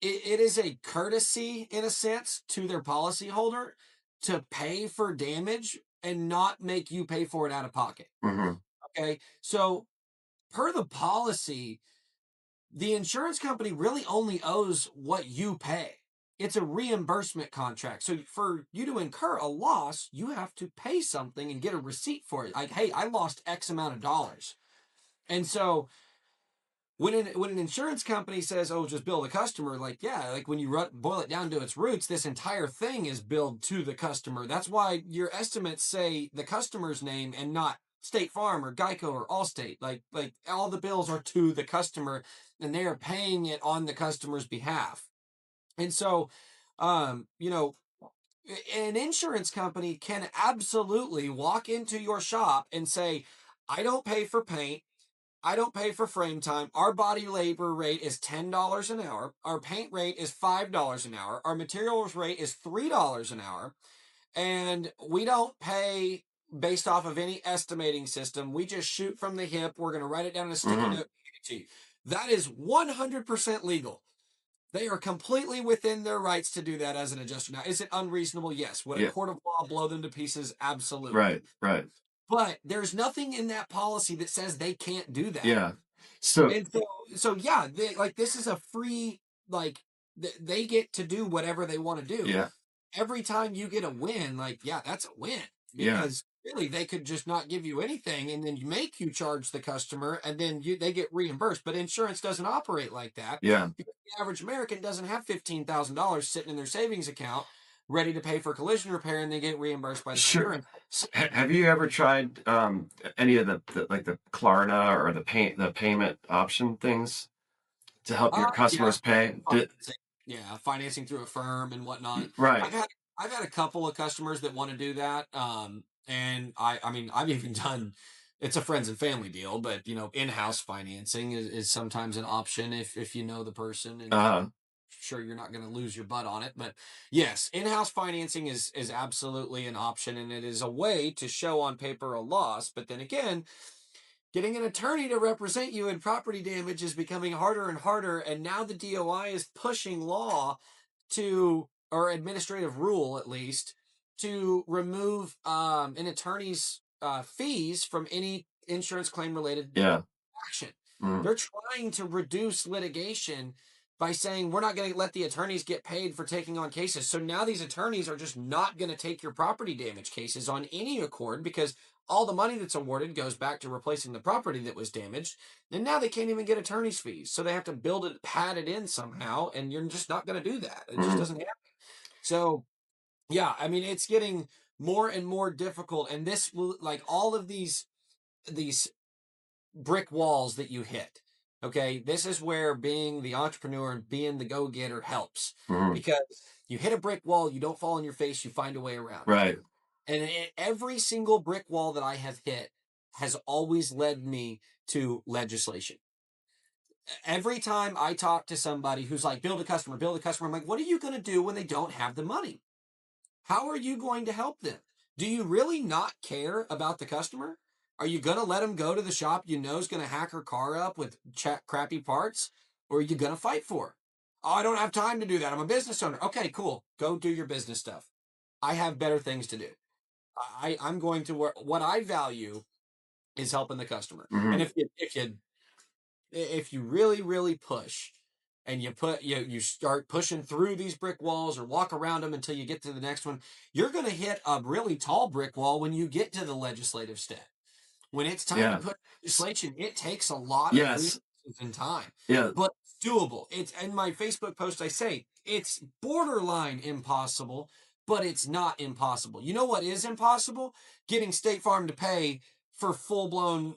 is a courtesy in a sense to their policyholder to pay for damage and not make you pay for it out of pocket. hmm, Okay. So, per the policy, the insurance company really only owes what you pay. It's a reimbursement contract. So for you to incur a loss, you have to pay something and get a receipt for it. Like, hey, I lost X amount of dollars. And so when an insurance company says, "Oh, just bill the customer," like, yeah, like when you boil it down to its roots, this entire thing is billed to the customer. That's why your estimates say the customer's name and not State Farm or Geico or Allstate. Like all the bills are to the customer, and they are paying it on the customer's behalf. And so, you know, an insurance company can absolutely walk into your shop and say, "I don't pay for paint. I don't pay for frame time. Our body labor rate is $10 an hour. Our paint rate is $5 an hour. Our materials rate is $3 an hour. And we don't pay based off of any estimating system. We just shoot from the hip. We're going to write it down in a sticky hmm, note ChatGPT. That is 100% legal. They are completely within their rights to do that as an adjuster. Now, is it unreasonable? Yes. Would a Yeah. court of law blow them to pieces? Absolutely. Right. Right. But there's nothing in that policy that says they can't do that. Yeah. So And so yeah, like this is a free, like they get to do whatever they want to do. yeah. Every time you get a win, like, yeah, that's a win Yeah. because really they could just not give you anything and then make you charge the customer and then they get reimbursed. But insurance doesn't operate like that Yeah. because the average American doesn't have $15,000 sitting in their savings account ready to pay for collision repair and they get reimbursed by their Sure. insurance. Have you ever tried any of the like the Klarna or the payment option things to help your Yeah, customers pay? financing. Yeah, financing through a firm and whatnot. Right. I've had a couple of customers that want to do that. And I mean, I've even done. It's a friends and family deal, but in-house financing is sometimes an option if you know the person and Uh, sure you're not going to lose your butt on it. But yes, in-house financing is absolutely an option, and it is a way to show on paper a loss. But then again, getting an attorney to represent you in property damage is becoming harder and harder. And now the DOI is pushing law to, or administrative rule at least, to remove an attorney's fees from any insurance claim related yeah. action. Mm, They're trying to reduce litigation by saying we're not going to let the attorneys get paid for taking on cases. So now these attorneys are just not going to take your property damage cases on any accord because all the money that's awarded goes back to replacing the property that was damaged. And now they can't even get attorney's fees. So they have to build it, pad it in somehow. And you're just not going to do that. It just mm, doesn't happen. So, yeah, I mean, it's getting more and more difficult. And this will, like all of these brick walls that you hit. Okay, this is where being the entrepreneur and being the go-getter helps mm, because you hit a brick wall, you don't fall on your face, you find a way around it. right. And every single brick wall that I have hit has always led me to legislation. Every time I talk to somebody who's like, build a customer, I'm like, what are you going to do when they don't have the money? How are you going to help them? Do you really not care about the customer? Are you going to let them go to the shop you know is going to hack her car up with crappy parts? Or are you going to fight for her? Oh, I don't have time to do that. I'm a business owner. Okay, cool. Go do your business stuff. I have better things to do. I'm going to work. What I value is helping the customer. And Mm, if you really push and you start pushing through these brick walls or walk around them until you get to the next one, you're going to hit a really tall brick wall when you get to the legislative step. When it's time to yeah. put S- legislation, it takes a lot of yes. resources and time, Yeah. but it's doable. It's in my Facebook post. I say it's borderline impossible, but it's not impossible. You know what is impossible? Getting State Farm to pay for full blown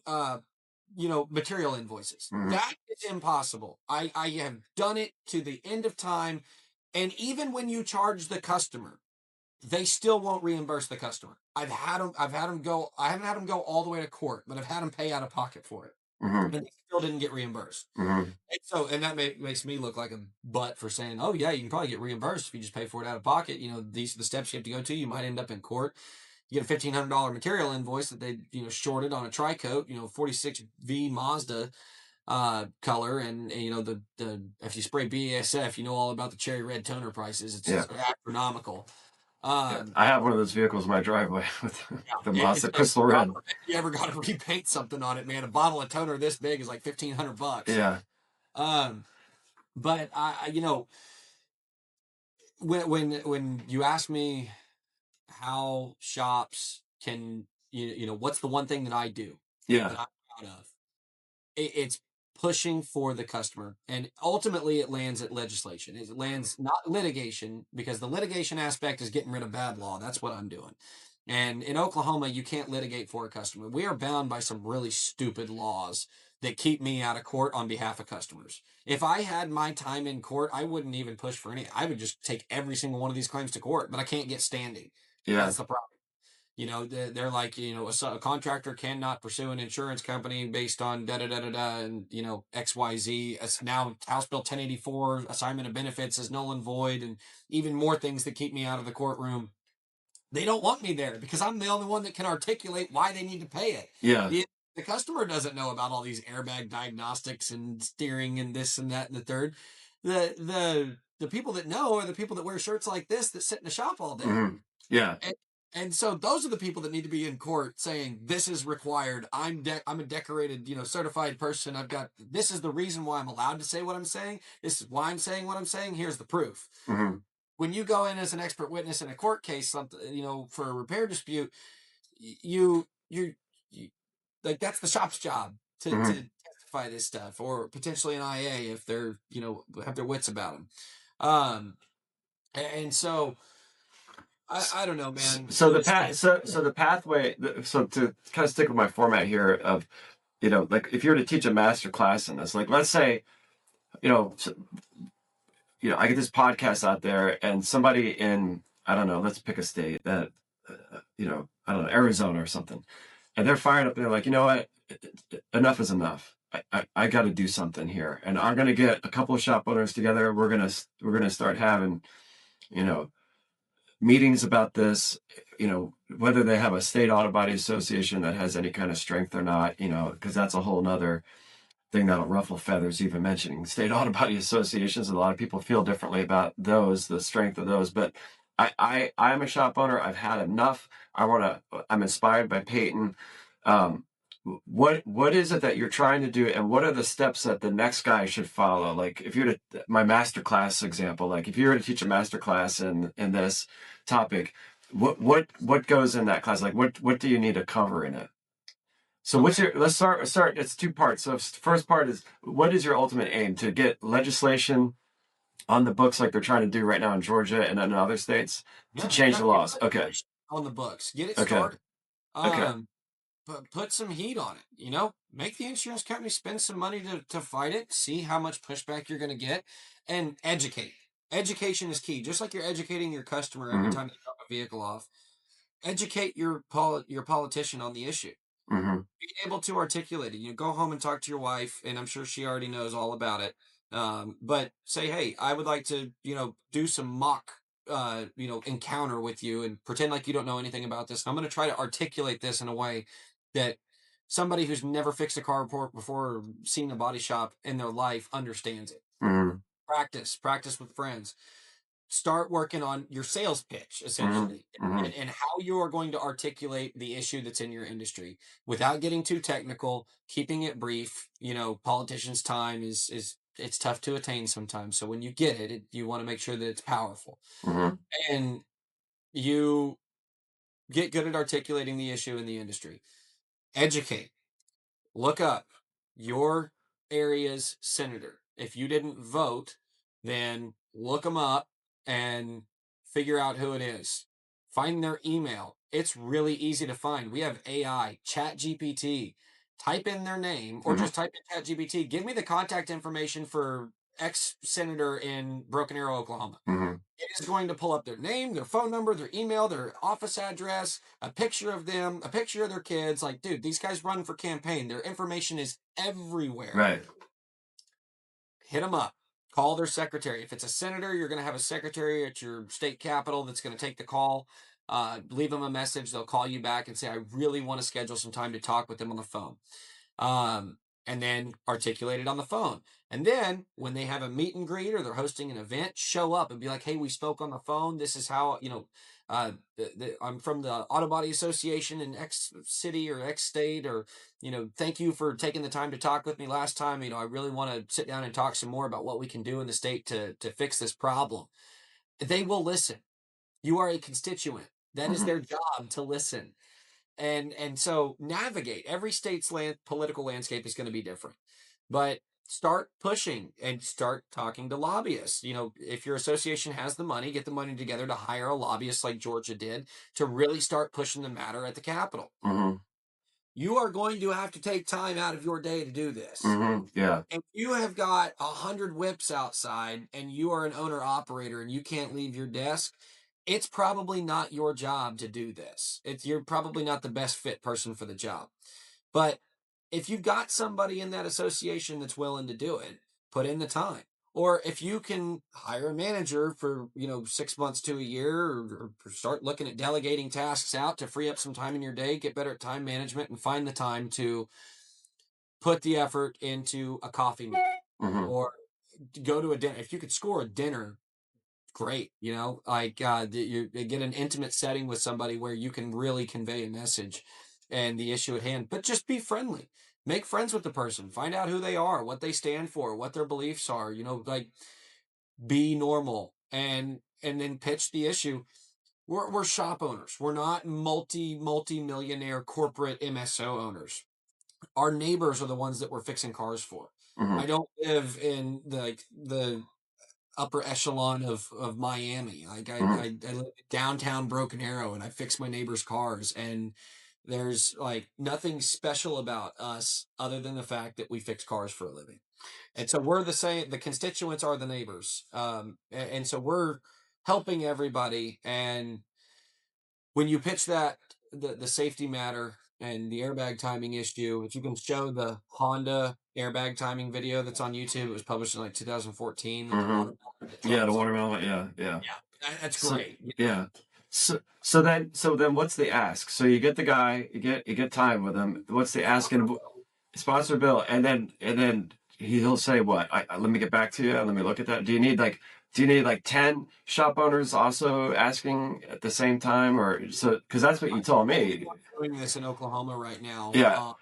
material invoices. Mm, That is impossible. I have done it to the end of time. And even when you charge the customer, they still won't reimburse the customer. I've had them go, I haven't had them go all the way to court, but I've had them pay out of pocket for it. mm, And they still didn't get reimbursed. mm, And that makes me look like a butt for saying, oh yeah, you can probably get reimbursed if you just pay for it out of pocket. These are the steps you have to go to. You might end up in court. You get a $1,500 material invoice that they shorted on a tri-coat, 46V Mazda color, and the if you spray BASF, you know all about the cherry red toner prices. It's yeah. just astronomical. Yeah. Um, I have one of those vehicles in my driveway with the yeah, Mazda crystal red. if you ever got to repaint something on it, man, a bottle of toner this big is like $1,500. Yeah. Um, but when you ask me how shops can, what's the one thing that I do Yeah. that I'm proud of? It's pushing for the customer, and ultimately it lands at legislation. It lands not litigation, because the litigation aspect is getting rid of bad law. That's what I'm doing. And in Oklahoma, you can't litigate for a customer. We are bound by some really stupid laws that keep me out of court on behalf of customers. If I had my time in court, I wouldn't even push for any. I would just take every single one of these claims to court, but I can't get standing. Yeah. That's the problem. They're like, a contractor cannot pursue an insurance company based on da da da da da and XYZ. As now House Bill 1084 assignment of benefits is null and void, and even more things that keep me out of the courtroom. They don't want me there because I'm the only one that can articulate why they need to pay it. Yeah. The customer doesn't know about all these airbag diagnostics and steering and this and that and the third. The people that know are the people that wear shirts like this that sit in the shop all day. Hmm. Yeah. And, and so those are the people that need to be in court saying this is required. I'm a decorated, certified person. I've got this is the reason why I'm allowed to say what I'm saying. This is why I'm saying what I'm saying. Here's the proof. Hmm. When you go in as an expert witness in a court case, something for a repair dispute, you like that's the shop's job to Hmm. testify this stuff, or potentially an IA if they're have their wits about them. Um, and so I don't know, man. So the path, so the pathway, so to kind of stick with my format here of, like if you were to teach a master class in this, like let's say, you know, s- I get this podcast out there and somebody in, I don't know, let's pick a state that, I don't know, Arizona or something, and they're fired up. They're like, you know what, enough is enough. I got to do something here, and I'm gonna get a couple of shop owners together. We're gonna start having, you know, meetings about this, whether they have a state auto body association that has any kind of strength or not, because that's a whole nother thing that'll ruffle feathers, even mentioning state auto body associations. A lot of people feel differently about those, the strength of those. But I'm a shop owner. I've had enough. I'm inspired by Peyton. Um, what is it that you're trying to do, and what are the steps that the next guy should follow? Like if you're to my master class example, like if you were to teach a master class in this topic, what goes in that class? Like what do you need to cover in it? So Okay. let's start. It's two parts. So first part is, what is your ultimate aim? To get legislation on the books like they're trying to do right now in Georgia and in other states to Yeah, you change got the to get laws. Okay. legislation on the books. Get it Okay. started. Okay. Um, put some heat on it. Make the insurance company spend some money to fight it. See how much pushback you're going to get, and educate. Education is key. Just like you're educating your customer every Hmm. time you drop a vehicle off, educate your politician on the issue. Hmm. Be able to articulate it. Go home and talk to your wife, and I'm sure she already knows all about it. But say, hey, I would like to, do some mock, encounter with you, and pretend like you don't know anything about this. I'm going to try to articulate this in a way that somebody who's never fixed a car before or seen a body shop in their life understands it. Hmm. Practice with friends. Start working on your sales pitch Hmm. essentially, Hmm. and how you are going to articulate the issue that's in your industry without getting too technical, keeping it brief. Politicians time is it's tough to attain sometimes, so when you get it, you want to make sure that it's powerful, Hmm. and you get good at articulating the issue in the industry. Educate. Look up your area's senator. If you didn't vote, then look them up and figure out who it is. Find their email. It's really easy to find. We have AI, ChatGPT. Type in their name or Hmm. just type in ChatGPT. Give me the contact information for X senator in Broken Arrow, Oklahoma. Hmm. It is going to pull up their name, their phone number, their email, their office address, a picture of them, a picture of their kids. Like, dude, these guys run for campaign. Their information is everywhere. Right. Hit them up. Call their secretary. If it's a senator, you're going to have a secretary at your state capitol that's going to take the call. Leave them a message. They'll call you back and say, I really want to schedule some time to talk with them on the phone. um, and then articulate it on the phone. And then when they have a meet and greet or they're hosting an event, show up and be like, "Hey, we spoke on the phone. This is how I'm from the Auto Body Association in X city or X state, or thank you for taking the time to talk with me last time. I really want to sit down and talk some more about what we can do in the state to fix this problem." They will listen. You are a constituent. That is Hmm. their job to listen, and so navigate. Every state's political landscape is going to be different, but start pushing and start talking to lobbyists. If your association has the money, get the money together to hire a lobbyist like Georgia did to really start pushing the matter at the Capitol. Hmm. You are going to have to take time out of your day to do this. Hmm. Yeah. If you have got 100 whips outside and you are an owner operator and you can't leave your desk, it's probably not your job to do this. You're probably not the best fit person for the job. But if you've got somebody in that association that's willing to do it, put in the time. Or if you can hire a manager for 6 months to a year, or start looking at delegating tasks out to free up some time in your day, get better at time management, and find the time to put the effort into a coffee meet Hmm. or to go to a dinner. If you could score a dinner, great. Like you get an intimate setting with somebody where you can really convey a message and the issue at hand. But just be friendly. Make friends with the person. Find out who they are, what they stand for, what their beliefs are. Like be normal and then pitch the issue. We're shop owners. We're not multi millionaire corporate MSO owners. Our neighbors are the ones that we're fixing cars for. Hmm. I don't live in the upper echelon of Miami. Like Hmm. I live in downtown Broken Arrow and I fix my neighbors' cars, and there's like nothing special about us other than the fact that we fix cars for a living. And so we're the same. The constituents are the neighbors, and so we're helping everybody. And when you pitch that the safety matter and the airbag timing issue, if you can show the Honda airbag timing video that's on YouTube, it was published in like 2014 with the Hmm. watermelon that Yeah, the travels. watermelon. Yeah, yeah. Yeah, that's So great. yeah. So then what's the ask? So you get the guy, you get time with him. What's the ask? And sponsor bill, and then he'll say what? Let me get back to you. Let me look at that. Do you need like 10 shop owners also asking at the same time, or so? Because that's what you told me. Doing this in Oklahoma right now. Yeah.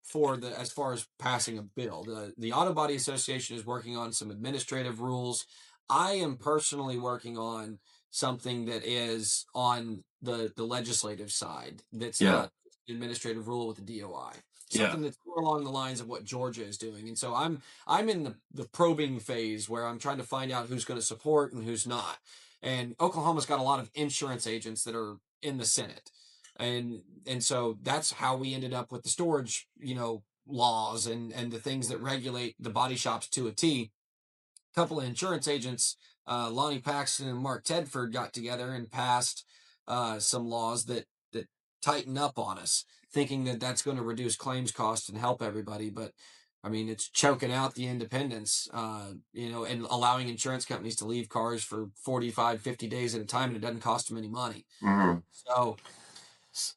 For the as far as passing a bill. The Auto Body Association is working on some administrative rules. I am personally working on something that is on the legislative side. That's Yeah. not administrative rule with the DOI. Yeah. Something that's more along the lines of what Georgia is doing. And so I'm in the probing phase where I'm trying to find out who's going to support and who's not. And Oklahoma's got a lot of insurance agents that are in the Senate, and so that's how we ended up with the storage laws and the things that regulate the body shops to a T. A couple of insurance agents, Lonnie Paxton and Mark Tedford, got together and passed some laws that tighten up on us, thinking that that's going to reduce claims costs and help everybody. But I mean, it's choking out the independents, and allowing insurance companies to leave cars for 45, 50 days at a time, and it doesn't cost them any money. Hmm. So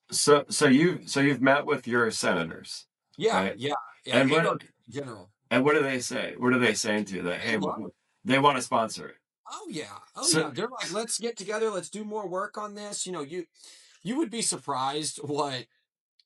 So you've met with your senators, yeah, right? yeah, yeah, And and what our general. and what do they say? What are they saying to you? That They hey, love it. they want to sponsor it. Oh yeah, oh So yeah. They're like, let's get together, let's do more work on this. You would be surprised what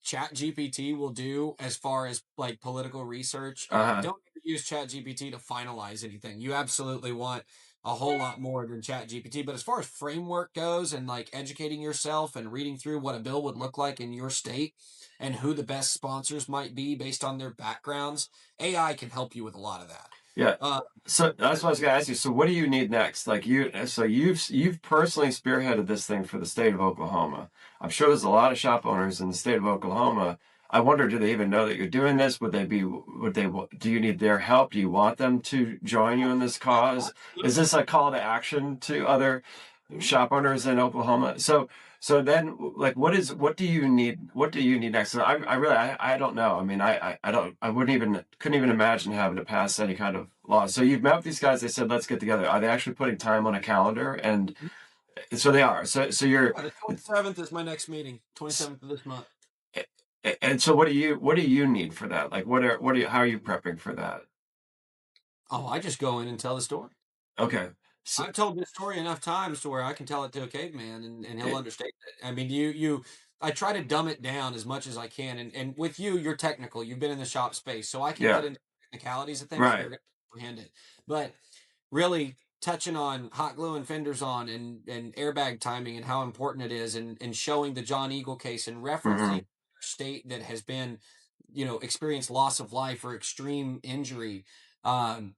ChatGPT will do as far as like political research. uh Don't ever use ChatGPT to finalize anything. You absolutely want a whole lot more than ChatGPT. But as far as framework goes and like educating yourself and reading through what a bill would look like in your state and who the best sponsors might be based on their backgrounds, AI can help you with a lot of that. yeah. Uh, So that's what I was gonna ask you. So what do you need next? Like you've personally spearheaded this thing for the state of Oklahoma. I'm sure there's a lot of shop owners in the state of Oklahoma. I wonder, do they even know that you're doing this? Do you need their help? Do you want them to join you in this cause? Is this a call to action to other shop owners in Oklahoma? So then, like, what do you need? What do you need next? So I really, I don't know. I mean, I don't, I couldn't even imagine having to pass any kind of law. So you've met with these guys. They said, let's get together. Are they actually putting time on a calendar? And so they are. So you're, Yeah, the 27th is my next meeting. 27th of this month. and so what do you need for that? Like, how are you prepping for that? Oh, I just go in and tell the story. Okay. So, I've told this story enough times to where I can tell it to a caveman and he'll it, understand it. I mean, I try to dumb it down as much as I can. And with you, you're technical. You've been in the shop space, so I can yeah, get into technicalities of things and right. you're going to comprehend it. But really touching on hot glue and fenders on and airbag timing and how important it is and showing the John Eagle case and Hmm. referencing state that has been, experienced loss of life or extreme injury. Um,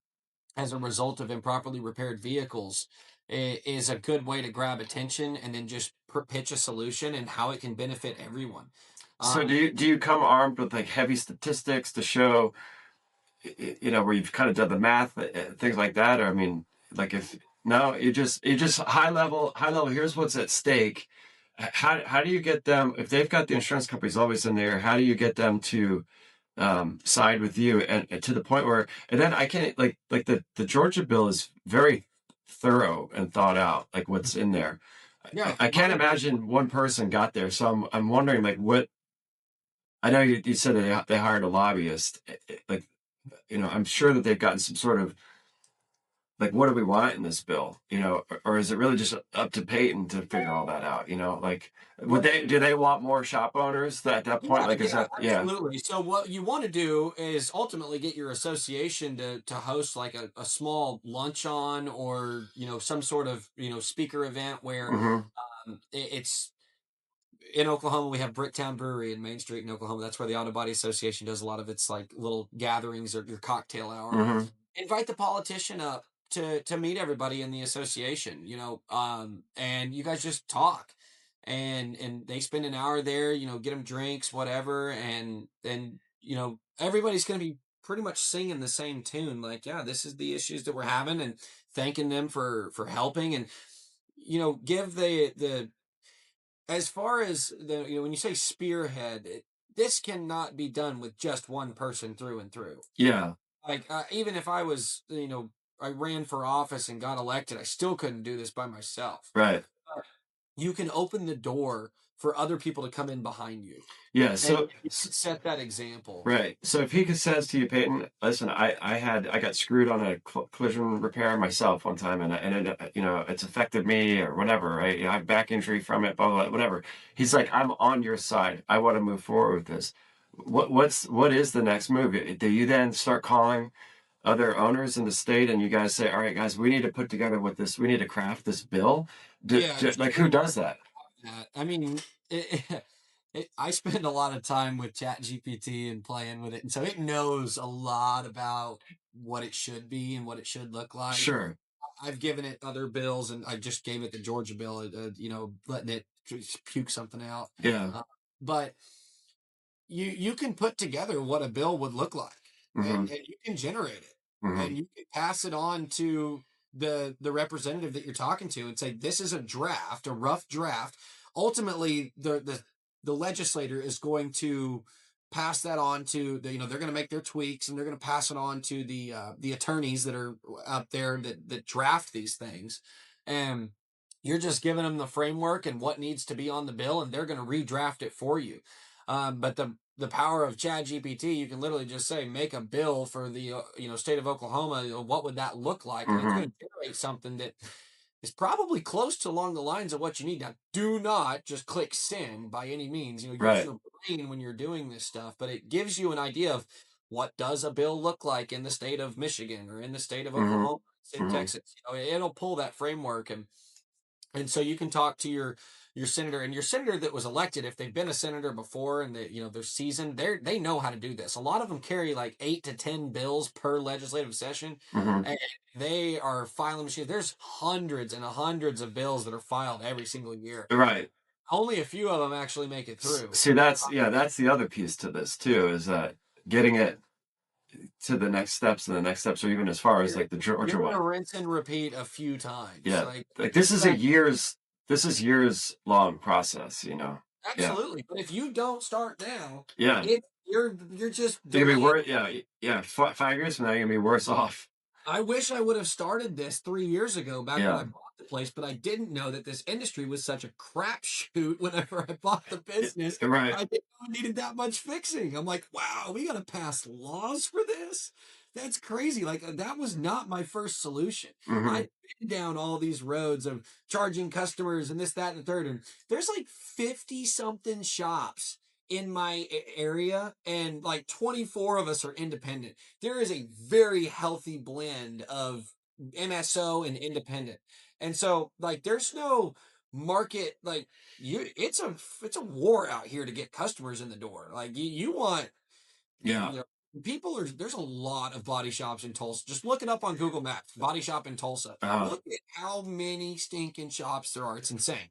as a result of improperly repaired vehicles is a good way to grab attention and then just pitch a solution and how it can benefit everyone. So do Um, you come armed with like heavy statistics to show, where you've kind of done the math, things like that? Or I mean, like if no, you just high level. Here's what's at stake. How do you get them if they've got the insurance companies always in there? How do you get them to side with you, and to the point where, and then I can't like the Georgia bill is very thorough and thought out, like what's in there. Yeah, I can't mine is. imagine one person got there, so I'm wondering like what. I know you said that they hired a lobbyist, like I'm sure that they've gotten some sort of like what do we want in this bill, or is it really just up to Peyton to figure all that out, like would What they do they want more shop owners at that point, Yeah, like is yeah, that yeah. absolutely. So what you want to do is ultimately get your association to host like a small luncheon or some sort of speaker event where Hmm. it's in Oklahoma. We have Bricktown Brewery in Main Street in Oklahoma. That's where the Auto Body Association does a lot of its like little gatherings or your cocktail hour. Hmm. Invite the politician up to meet everybody in the association, and you guys just talk, and they spend an hour there, get them drinks, whatever, and then everybody's going to be pretty much singing the same tune, like, yeah, this is the issues that we're having, and thanking them for helping, and give the as far as the when you say spearhead, this cannot be done with just one person through and through. Yeah. Like, even if I was, I ran for office and got elected, I still couldn't do this by myself. Right. But you can open the door for other people to come in behind you, Yeah. and you can set that example. Right. So if he says to you, Peyton, listen, I got screwed on a collision repair myself one time, and it, it's affected me or whatever. Right? I have back injury from it, blah, blah, blah, whatever. He's like, I'm on your side. I want to move forward with this. What is the next move? Do you then start calling other owners in the state, and you guys say, all right, guys, we need to put together what this. We need to craft this bill. Yeah, it's Like who pretty much does that? that. I mean, I spend a lot of time with ChatGPT and playing with it, and so it knows a lot about what it should be and what it should look like. Sure. I've given it other bills, and I just gave it the Georgia bill, letting it just puke something out. Yeah. Uh, but you can put together what a bill would look like, Hmm. and you can generate it, Hmm. and you can pass it on to the representative that you're talking to and say, this is a draft, a rough draft. Ultimately, the legislator is going to pass that on to they're going to make their tweaks, and they're going to pass it on to the attorneys that are out there that draft these things, and you're just giving them the framework and what needs to be on the bill, and they're going to redraft it for you. But the power of ChatGPT, you can literally just say, make a bill for the state of Oklahoma. What would that look like? And it's Hmm. going to generate something that is probably close to along the lines of what you need. Now, do not just click send by any means. Use Right. your brain when you're doing this stuff, but it gives you an idea of what does a bill look like in the state of Michigan or in the state of Hmm. Oklahoma, in Hmm. Texas. It'll pull that framework, and so you can talk to your senator, and your senator that was elected, if they've been a senator before and they're seasoned, they know how to do this. A lot of them carry like 8 to 10 bills per legislative session, Hmm. and they are filing machines. There's hundreds and hundreds of bills that are filed every single year. Right. Only a few of them actually make it through. See, that's the other piece to this too, is that getting it to the next steps and the next steps, or even as far as You're like the Georgia you're gonna one. rinse and repeat a few times. Yeah, Like, like but this is years long process, Yeah, absolutely. But if you don't start now, yeah. you're just You're gonna be delaying. worse. Yeah, yeah. 5 years from now, you're gonna be worse off. I wish I would have started this 3 years ago, back when I Yeah, bought the place, but I didn't know that this industry was such a crapshoot. Whenever I bought the business, right. I didn't know it needed that much fixing. I'm like, wow, we got to pass laws for this. That's crazy. Like, that was not my first solution. Hmm. I've been down all these roads of charging customers and this, that, and the third. And there's like 50 something shops in my area, and like 24 of us are independent. There is a very healthy blend of MSO and independent. And so, like, there's no market, like, it's a war out here to get customers in the door. Like, you want Yeah. you know people are there's a lot of body shops in Tulsa. Just look it up on Google Maps, body shop in Tulsa. Uh, Look at how many stinking shops there are. It's insane.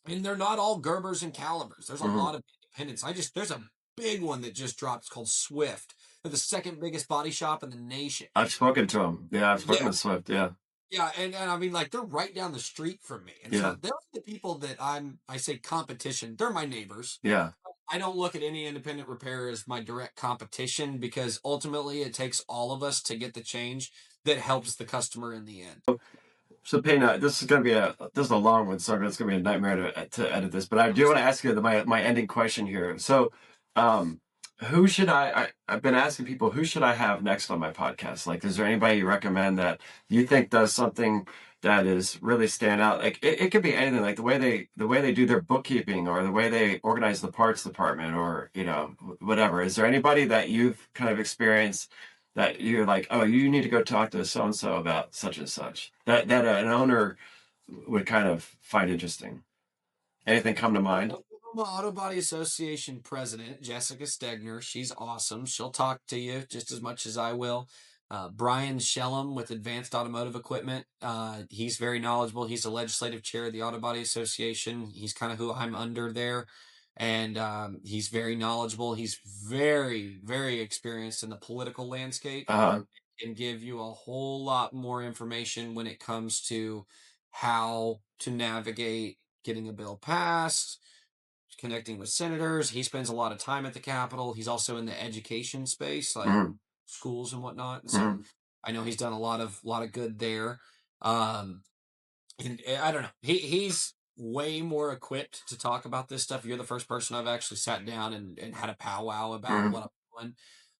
And they're not all Gerbers and Calibers. There's a hmm. lot of independents. There's a big one that just dropped. It's called Swift. They're the second biggest body shop in the nation. I've spoken to him. Yeah, I've spoken Yeah, to Swift. Yeah, yeah, and I mean, like, they're right down the street from me, and yeah, so they're the people that I say competition. They're my neighbors. yeah. I don't look at any independent repair as my direct competition because ultimately it takes all of us to get the change that helps the customer in the end. So Payne, this is going to be this is a long one, so it's going to be a nightmare to edit this. But I do want to ask you my ending question here. So, um, who should I've been asking people, who should I have next on my podcast? Like, is there anybody you recommend that you think does something that is really stand out? Like, it could be anything, like the way they do their bookkeeping, or the way they organize the parts department, or whatever. Is there anybody that you've kind of experienced that you're like, oh, you need to go talk to so and so about such and such, that an owner would kind of find interesting? Anything come to mind? Oklahoma Auto Body Association president, Jessica Stegner. She's awesome. She'll talk to you just as much as I will. Brian Shellum with Advanced Automotive Equipment. He's very knowledgeable. He's the legislative chair of the Auto Body Association. He's kind of who I'm under there. And he's very knowledgeable. He's very, very experienced in the political landscape. Can give you a whole lot more information when it comes to how to navigate getting a bill passed, connecting with senators. He spends a lot of time at the Capitol. He's also in the education space, like schools and whatnot. So I know he's done a lot of good there. And I don't know. He's way more equipped to talk about this stuff. You're the first person I've actually sat down and had a powwow about what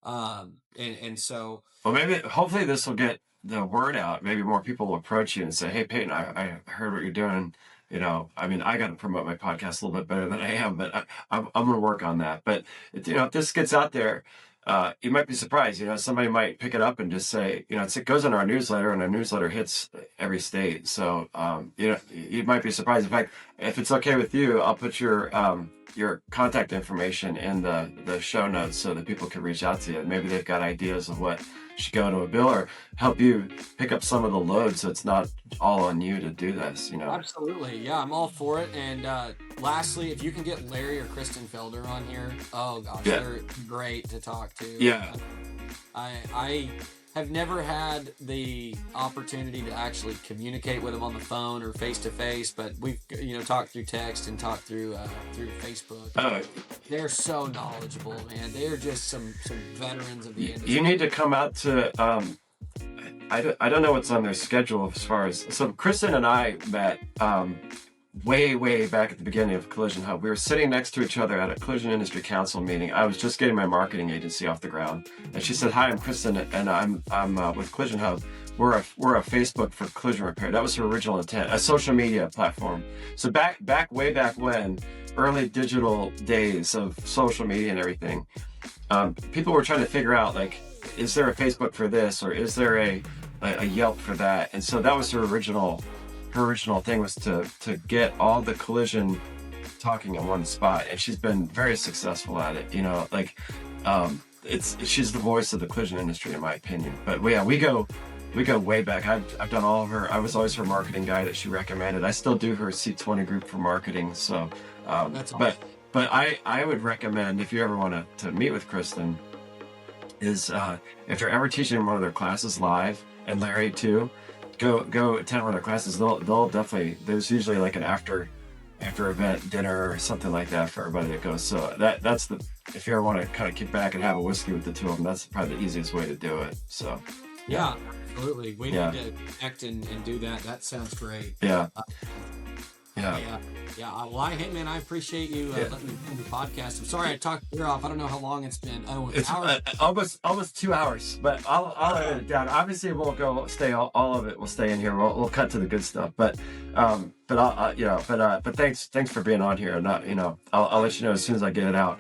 I'm doing. And so, well, maybe hopefully this will get the word out. Maybe more people will approach you and say, hey, Peyton, I heard what you're doing. I mean, I got to promote my podcast a little bit better than I am, but I'm going to work on that. But if this gets out there, you might be surprised. Somebody might pick it up and just say, it goes in our newsletter, and our newsletter hits every state. So, you might be surprised. In fact, if it's okay with you, I'll put your contact information in the show notes so that people can reach out to you. Maybe they've got ideas of what should go into a bill, or help you pick up some of the load so it's not all on you to do this. Absolutely. Yeah, I'm all for it. And lastly, if you can get Larry or Kristen Felder on here, oh gosh, they're great to talk to. Yeah. I have never had the opportunity to actually communicate with them on the phone or face to face, but we've talked through text and talked through Facebook. Oh, they're so knowledgeable, man. They're just some veterans of the industry. You need to come out to. I don't know what's on their schedule as far as. So Kristen and I met way back at the beginning of Collision Hub. We were sitting next to each other at a Collision Industry Council meeting. I was just getting my marketing agency off the ground, and she said, "Hi, I'm Kristen, and I'm with Collision Hub. We're a Facebook for collision repair." That was her original intent, a social media platform. So way back when, early digital days of social media and everything, people were trying to figure out, like, is there a Facebook for this, or is there a Yelp for that? And so that was her original thing, was to get all the collision talking in one spot, and she's been very successful at it. She's the voice of the collision industry, in my opinion. But yeah, we go way back. I've done all of her. I was always her marketing guy that she recommended. I still do her C20 group for marketing. So, that's awesome. But I would recommend, if you ever want to meet with Kristen, is if you're ever teaching one of their classes live, and Larry too, go attend one of their classes. They'll definitely, there's usually like an after event dinner or something like that for everybody that goes. So that's if you ever want to kind of kick back and have a whiskey with the two of them, that's probably the easiest way to do it. So yeah, absolutely. We need to connect and do that. That sounds great. Yeah. Well, hey man, I appreciate you letting me do the podcast. I'm sorry I talked your ear off. I don't know how long it's been. Oh, it's almost 2 hours, but I'll edit it down. Obviously, it won't stay all of it will stay in here. We'll cut to the good stuff, but thanks for being on here. And I'll let you know as soon as I get it out.